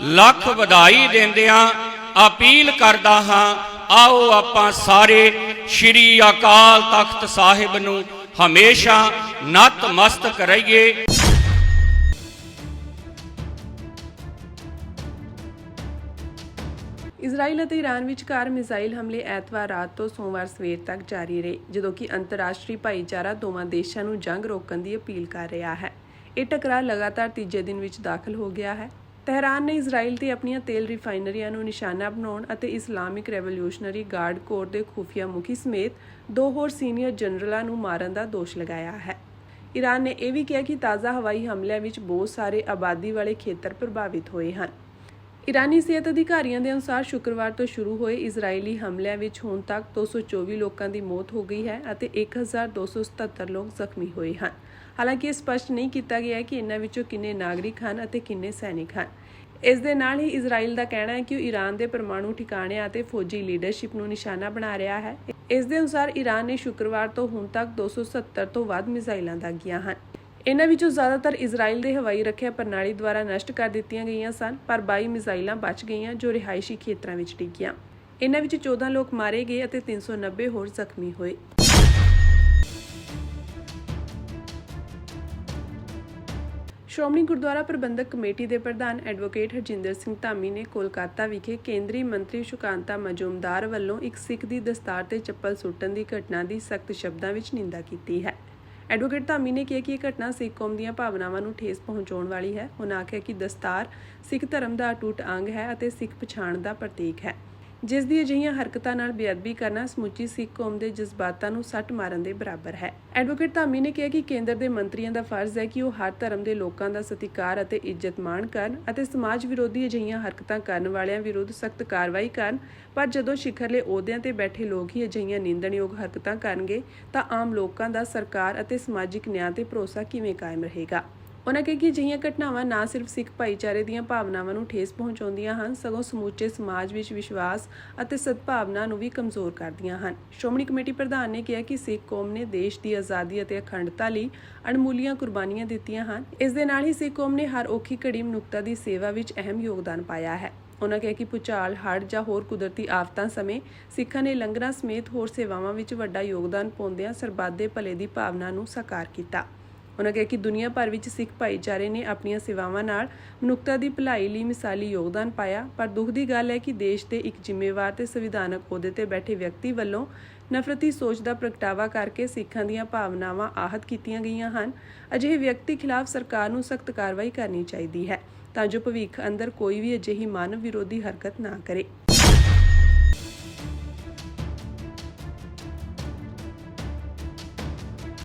ਲੱਖ ਵਧਾਈ ਦਿੰਦਿਆਂ ਅਪੀਲ ਕਰਦਾ ਹਾਂ, ਆਓ ਆਪਾਂ ਸਾਰੇ ਸ਼੍ਰੀ ਅਕਾਲ ਤਖਤ ਸਾਹਿਬ ਨੂੰ ਹਮੇਸ਼ਾ ਨਤਮਸਤਕ ਰਹੀਏ।
ਇਜ਼ਰਾਈਲ ਅਤੇ ਈਰਾਨ ਵਿਚਕਾਰ ਮਿਜ਼ਾਈਲ ਹਮਲੇ ਐਤਵਾਰ ਰਾਤ ਤੋਂ ਸੋਮਵਾਰ ਸਵੇਰ ਤੱਕ ਜਾਰੀ ਰਹੇ, ਜਦੋਂ ਕਿ ਅੰਤਰਰਾਸ਼ਟਰੀ ਭਾਈਚਾਰਾ ਦੋਵਾਂ ਦੇਸ਼ਾਂ ਨੂੰ ਜੰਗ ਰੋਕਣ ਦੀ ਅਪੀਲ ਕਰ ਰਿਹਾ ਹੈ। ਇਹ ਟਕਰਾਅ ਲਗਾਤਾਰ ਤੀਜੇ ਦਿਨ ਵਿੱਚ ਦਾਖਲ ਹੋ ਗਿਆ ਹੈ। ਤਹਿਰਾਨ ਨੇ ਇਜ਼ਰਾਈਲ ਤੇ ਆਪਣੀਆਂ ਤੇਲ ਰਿਫਾਈਨਰੀਆਂ ਨੂੰ ਨਿਸ਼ਾਨਾ ਬਣਾਉਣ ਅਤੇ ਇਸਲਾਮਿਕ ਰੈਵੋਲਿਊਸ਼ਨਰੀ ਗਾਰਡ ਕੋਰ ਦੇ ਖੁਫੀਆ ਮੁਖੀ ਸਮੇਤ 2 ਹੋਰ ਸੀਨੀਅਰ ਜਨਰਲਾਂ ਨੂੰ ਮਾਰਨ ਦਾ ਦੋਸ਼ ਲਗਾਇਆ ਹੈ। ਈਰਾਨ ਨੇ ਇਹ ਵੀ ਕਿਹਾ ਕਿ ਤਾਜ਼ਾ ਹਵਾਈ ਹਮਲਿਆਂ ਵਿੱਚ ਬਹੁਤ ਸਾਰੇ ਆਬਾਦੀ ਵਾਲੇ ਖੇਤਰ ਪ੍ਰਭਾਵਿਤ ਹੋਏ ਹਨ। ਈਰਾਨੀ ਸਿਹਤ ਅਧਿਕਾਰੀਆਂ ਦੇ ਅਨੁਸਾਰ ਸ਼ੁੱਕਰਵਾਰ ਤੋਂ ਸ਼ੁਰੂ ਹੋਏ ਇਜ਼ਰਾਈਲੀ ਹਮਲਿਆਂ ਵਿੱਚ ਹੁਣ ਤੱਕ 224 ਲੋਕਾਂ ਦੀ ਮੌਤ ਹੋ ਗਈ ਹੈ ਅਤੇ 1277 ਲੋਕ ਜ਼ਖਮੀ ਹੋਏ ਹਨ। ਹਾਲਾਂਕਿ ਇਹ ਸਪਸ਼ਟ ਨਹੀਂ ਕੀਤਾ ਗਿਆ ਕਿ ਇਨ੍ਹਾਂ ਵਿੱਚੋਂ ਕਿੰਨੇ ਨਾਗਰਿਕ ਹਨ ਅਤੇ ਕਿੰਨੇ ਸੈਨਿਕ ਹਨ। ਇਸ ਦੇ ਨਾਲ ਹੀ ਇਜ਼ਰਾਈਲ ਦਾ ਕਹਿਣਾ ਹੈ ਕਿ ਉਹ ਈਰਾਨ ਦੇ ਪਰਮਾਣੂ ਠਿਕਾਣਿਆਂ ਅਤੇ ਫੌਜੀ ਲੀਡਰਸ਼ਿਪ ਨੂੰ ਨਿਸ਼ਾਨਾ ਬਣਾ ਰਿਹਾ ਹੈ। ਇਸ ਦੇ ਅਨੁਸਾਰ ਈਰਾਨ ਨੇ ਸ਼ੁੱਕਰਵਾਰ ਤੋਂ ਹੁਣ ਤੱਕ 270 ਤੋਂ ਵੱਧ ਮਿਜ਼ਾਈਲਾਂ ਦਾਗੀਆਂ ਹਨ। ਇਨ੍ਹਾਂ ਵਿੱਚੋਂ ਜ਼ਿਆਦਾਤਰ ਇਜ਼ਰਾਈਲ ਦੇ ਹਵਾਈ ਰੱਖਿਆ ਪ੍ਰਣਾਲੀ ਦੁਆਰਾ ਨਸ਼ਟ ਕਰ ਦਿੱਤੀਆਂ ਗਈਆਂ ਸਨ, ਪਰ 22 ਮਿਜ਼ਾਈਲਾਂ ਬਚ ਗਈਆਂ ਜੋ ਰਿਹਾਇਸ਼ੀ ਖੇਤਰਾਂ ਵਿੱਚ ਡਿੱਗੀਆਂ। ਇਨ੍ਹਾਂ ਵਿੱਚ 14 ਲੋਕ ਮਾਰੇ ਗਏ ਅਤੇ 390 ਹੋਰ ਜ਼ਖਮੀ ਹੋਏ। ਸ਼੍ਰੋਮਣੀ ਗੁਰਦੁਆਰਾ ਪ੍ਰਬੰਧਕ ਕਮੇਟੀ ਦੇ ਪ੍ਰਧਾਨ ਐਡਵੋਕੇਟ ਹਰਜਿੰਦਰ ਸਿੰਘ ਧਾਮੀ ਨੇ ਕੋਲਕਾਤਾ ਵਿਖੇ ਕੇਂਦਰੀ ਮੰਤਰੀ ਸੁਕਾਂਤਾ ਮਜੂਮਦਾਰ ਵੱਲੋਂ ਇੱਕ ਸਿੱਖ ਦੀ ਦਸਤਾਰ ਤੇ ਚੱਪਲ ਸੁੱਟਣ ਦੀ ਘਟਨਾ ਦੀ ਸਖਤ ਸ਼ਬਦਾਂ ਵਿੱਚ ਨਿੰਦਾ ਕੀਤੀ ਹੈ। ਐਡਵੋਕੇਟ ਧਾਮੀ ਨੇ ਕਿਹਾ ਕਿ ਇਹ ਘਟਨਾ ਸਿੱਖ ਕੌਮ ਦੀਆਂ ਭਾਵਨਾਵਾਂ ਨੂੰ ਠੇਸ ਪਹੁੰਚਾਉਣ ਵਾਲੀ ਹੈ। ਉਨ੍ਹਾਂ ਆਖਿਆ ਕਿ ਦਸਤਾਰ ਸਿੱਖ ਧਰਮ ਦਾ ਅਟੁੱਟ ਅੰਗ ਹੈ ਅਤੇ ਸਿੱਖ ਪਛਾਣ ਦਾ ਪ੍ਰਤੀਕ ਹੈ, ਜਿਸ ਦੀ ਅਜਿਹੀਆਂ ਹਰਕਤਾਂ ਨਾਲ ਬੇਅਦਬੀ ਕਰਨਾ ਸਮੁੱਚੀ ਸਿੱਖ ਕੌਮ ਦੇ ਜਜ਼ਬਾਤਾਂ ਨੂੰ ਸੱਟ ਮਾਰਨ ਦੇ ਬਰਾਬਰ ਹੈ। ਐਡਵੋਕੇਟ ਧਾਮੀ ਨੇ ਕਿਹਾ ਕਿ ਕੇਂਦਰ ਦੇ ਮੰਤਰੀਆਂ ਦਾ ਫਰਜ਼ ਹੈ ਕਿ ਉਹ ਹਰ ਧਰਮ ਦੇ ਲੋਕਾਂ ਦਾ ਸਤਿਕਾਰ ਅਤੇ ਇੱਜ਼ਤ ਮਾਣ ਕਰਨ ਅਤੇ ਸਮਾਜ ਵਿਰੋਧੀ ਅਜਿਹੀਆਂ ਹਰਕਤਾਂ ਕਰਨ ਵਾਲਿਆਂ ਵਿਰੁੱਧ ਸਖਤ ਕਾਰਵਾਈ ਕਰਨ, ਪਰ ਜਦੋਂ ਸਿਖਰਲੇ ਅਹੁਦਿਆਂ ਤੇ ਬੈਠੇ ਲੋਕ ਹੀ ਅਜਿਹੀਆਂ ਨਿੰਦਣਯੋਗ ਹਰਕਤਾਂ ਕਰਨਗੇ ਤਾਂ ਆਮ ਲੋਕਾਂ ਦਾ ਸਰਕਾਰ ਅਤੇ ਸਮਾਜਿਕ ਨਿਆਂ ਤੇ ਭਰੋਸਾ ਕਿਵੇਂ ਕਾਇਮ ਰਹੇਗਾ। ਉਨ੍ਹਾਂ ਕਿਹਾ ਕਿ ਅਜਿਹੀਆਂ ਘਟਨਾਵਾਂ ਨਾ ਸਿਰਫ ਸਿੱਖ ਭਾਈਚਾਰੇ ਦੀਆਂ ਭਾਵਨਾਵਾਂ ਨੂੰ ਠੇਸ ਪਹੁੰਚਾਉਂਦੀਆਂ ਹਨ, ਸਗੋਂ ਸਮੁੱਚੇ ਸਮਾਜ ਵਿੱਚ ਵਿਸ਼ਵਾਸ ਅਤੇ ਸਦਭਾਵਨਾ ਨੂੰ ਵੀ ਕਮਜ਼ੋਰ ਕਰਦੀਆਂ ਹਨ। ਸ਼੍ਰੋਮਣੀ ਕਮੇਟੀ ਪ੍ਰਧਾਨ ਨੇ ਕਿਹਾ ਕਿ ਸਿੱਖ ਕੌਮ ਨੇ ਦੇਸ਼ ਦੀ ਆਜ਼ਾਦੀ ਅਤੇ ਅਖੰਡਤਾ ਲਈ ਅਣਮੁੱਲੀਆਂ ਕੁਰਬਾਨੀਆਂ ਦਿੱਤੀਆਂ ਹਨ। ਇਸ ਦੇ ਨਾਲ ਹੀ ਸਿੱਖ ਕੌਮ ਨੇ ਹਰ ਔਖੀ ਘੜੀ ਮਨੁੱਖਤਾ ਦੀ ਸੇਵਾ ਵਿੱਚ ਅਹਿਮ ਯੋਗਦਾਨ ਪਾਇਆ ਹੈ। ਉਨ੍ਹਾਂ ਕਿਹਾ ਕਿ ਭੂਚਾਲ, ਹੜ੍ਹ ਜਾਂ ਹੋਰ ਕੁਦਰਤੀ ਆਫਤਾਂ ਸਮੇਂ ਸਿੱਖਾਂ ਨੇ ਲੰਗਰਾਂ ਸਮੇਤ ਹੋਰ ਸੇਵਾਵਾਂ ਵਿੱਚ ਵੱਡਾ ਯੋਗਦਾਨ ਪਾਉਂਦਿਆਂ ਸਰਬੱਤ ਦੇ ਭਲੇ ਦੀ ਭਾਵਨਾ ਨੂੰ ਸਾਕਾਰ ਕੀਤਾ। ਉਨ੍ਹਾਂ ਕਿਹਾ ਕਿ ਦੁਨੀਆ ਭਰ ਵਿੱਚ ਸਿੱਖ ਭਾਈਚਾਰੇ ਨੇ ਆਪਣੀਆਂ ਸੇਵਾਵਾਂ ਨਾਲ ਮਨੁੱਖਤਾ ਦੀ ਭਲਾਈ ਲਈ ਮਿਸਾਲੀ ਯੋਗਦਾਨ ਪਾਇਆ, ਪਰ ਦੁੱਖ ਦੀ ਗੱਲ ਹੈ ਕਿ ਦੇਸ਼ ਦੇ ਇੱਕ ਜ਼ਿੰਮੇਵਾਰ ਤੇ ਸੰਵਿਧਾਨਕ ਅਹੁਦੇ ਤੇ ਬੈਠੇ ਵਿਅਕਤੀ ਵੱਲੋਂ ਨਫ਼ਰਤੀ ਸੋਚ ਦਾ ਪ੍ਰਗਟਾਵਾ ਕਰਕੇ ਸਿੱਖਾਂ ਦੀਆਂ ਭਾਵਨਾਵਾਂ ਆਹਤ ਕੀਤੀਆਂ ਗਈਆਂ ਹਨ। ਅਜਿਹੇ ਵਿਅਕਤੀ ਖਿਲਾਫ ਸਰਕਾਰ ਨੂੰ ਸਖਤ ਕਾਰਵਾਈ ਕਰਨੀ ਚਾਹੀਦੀ ਹੈ ਤਾਂ ਜੋ ਭਵਿੱਖ ਅੰਦਰ ਕੋਈ ਵੀ ਅਜਿਹੀ ਮਾਨਵ ਵਿਰੋਧੀ ਹਰਕਤ ਨਾ ਕਰੇ।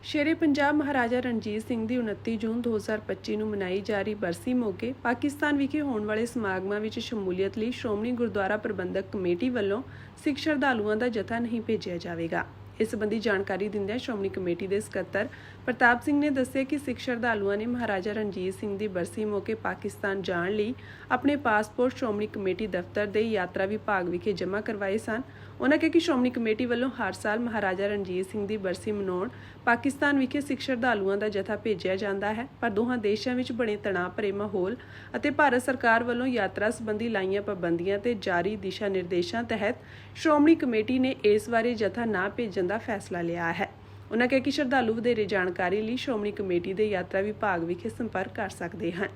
ਸ਼ੇਰੇ ਪੰਜਾਬ ਮਹਾਰਾਜਾ ਰਣਜੀਤ ਸਿੰਘ ਦੀ 29 ਜੂਨ 2025 ਨੂੰ ਮਨਾਈ ਜਾ ਰਹੀ ਬਰਸੀ ਮੌਕੇ ਪਾਕਿਸਤਾਨ ਵਿਖੇ ਹੋਣ ਵਾਲੇ ਸਮਾਗਮਾਂ ਵਿੱਚ ਸ਼ਮੂਲੀਅਤ ਲਈ ਸ਼੍ਰੋਮਣੀ ਗੁਰਦੁਆਰਾ ਪ੍ਰਬੰਧਕ ਕਮੇਟੀ ਵੱਲੋਂ ਸਿੱਖ ਸ਼ਰਧਾਲੂਆਂ ਦਾ ਜਥਾ ਨਹੀਂ ਭੇਜਿਆ ਜਾਵੇਗਾ। ਇਸ ਸੰਬੰਧੀ ਜਾਣਕਾਰੀ ਦਿੰਦਿਆਂ ਸ਼੍ਰੋਮਣੀ ਕਮੇਟੀ ਦੇ ਸਕੱਤਰ ਪ੍ਰਤਾਪ ਸਿੰਘ ਨੇ ਦੱਸਿਆ ਕਿ ਸਿੱਖ ਸ਼ਰਧਾਲੂਆਂ ਨੇ ਮਹਾਰਾਜਾ ਰਣਜੀਤ ਸਿੰਘ ਦੀ ਬਰਸੀ ਮੌਕੇ ਪਾਕਿਸਤਾਨ ਜਾਣ ਲਈ ਆਪਣੇ ਪਾਸਪੋਰਟ ਸ਼੍ਰੋਮਣੀ ਕਮੇਟੀ ਦਫ਼ਤਰ ਦੇ ਯਾਤਰਾ ਵਿਭਾਗ ਵਿਖੇ ਜਮ੍ਹਾਂ ਕਰਵਾਏ ਸਨ। ਉਨ੍ਹਾਂ ਕਿਹਾ ਕਿ ਸ਼੍ਰੋਮਣੀ ਕਮੇਟੀ ਵੱਲੋਂ ਹਰ ਸਾਲ ਮਹਾਰਾਜਾ ਰਣਜੀਤ ਸਿੰਘ ਦੀ ਬਰਸੀ ਮਨਾਉਣ ਪਾਕਿਸਤਾਨ ਵਿਖੇ ਸਿੱਖ ਸ਼ਰਧਾਲੂਆਂ ਦਾ ਜਥਾ ਭੇਜਿਆ ਜਾਂਦਾ ਹੈ, ਪਰ ਦੋਹਾਂ ਦੇਸ਼ਾਂ ਵਿੱਚ ਬਣੇ ਤਣਾਅ ਭਰੇ ਮਾਹੌਲ ਅਤੇ ਭਾਰਤ ਸਰਕਾਰ ਵੱਲੋਂ ਯਾਤਰਾ ਸੰਬੰਧੀ ਲਾਈਆਂ ਪਾਬੰਦੀਆਂ ਤੇ ਜਾਰੀ ਦਿਸ਼ਾ ਨਿਰਦੇਸ਼ਾਂ ਤਹਿਤ ਸ਼੍ਰੋਮਣੀ ਕਮੇਟੀ ਨੇ ਇਸ ਬਾਰੇ ਜਥਾ ਨਾ ਭੇਜਣ ਦਾ ਫੈਸਲਾ ਲਿਆ ਹੈ। ਉਨ੍ਹਾਂ ਕਿਹਾ ਕਿ ਸ਼ਰਧਾਲੂ ਵਧੇਰੇ ਜਾਣਕਾਰੀ ਲਈ ਸ਼੍ਰੋਮਣੀ ਕਮੇਟੀ ਦੇ ਯਾਤਰਾ ਵਿਭਾਗ ਵਿਖੇ ਸੰਪਰਕ ਕਰ ਸਕਦੇ ਹਨ।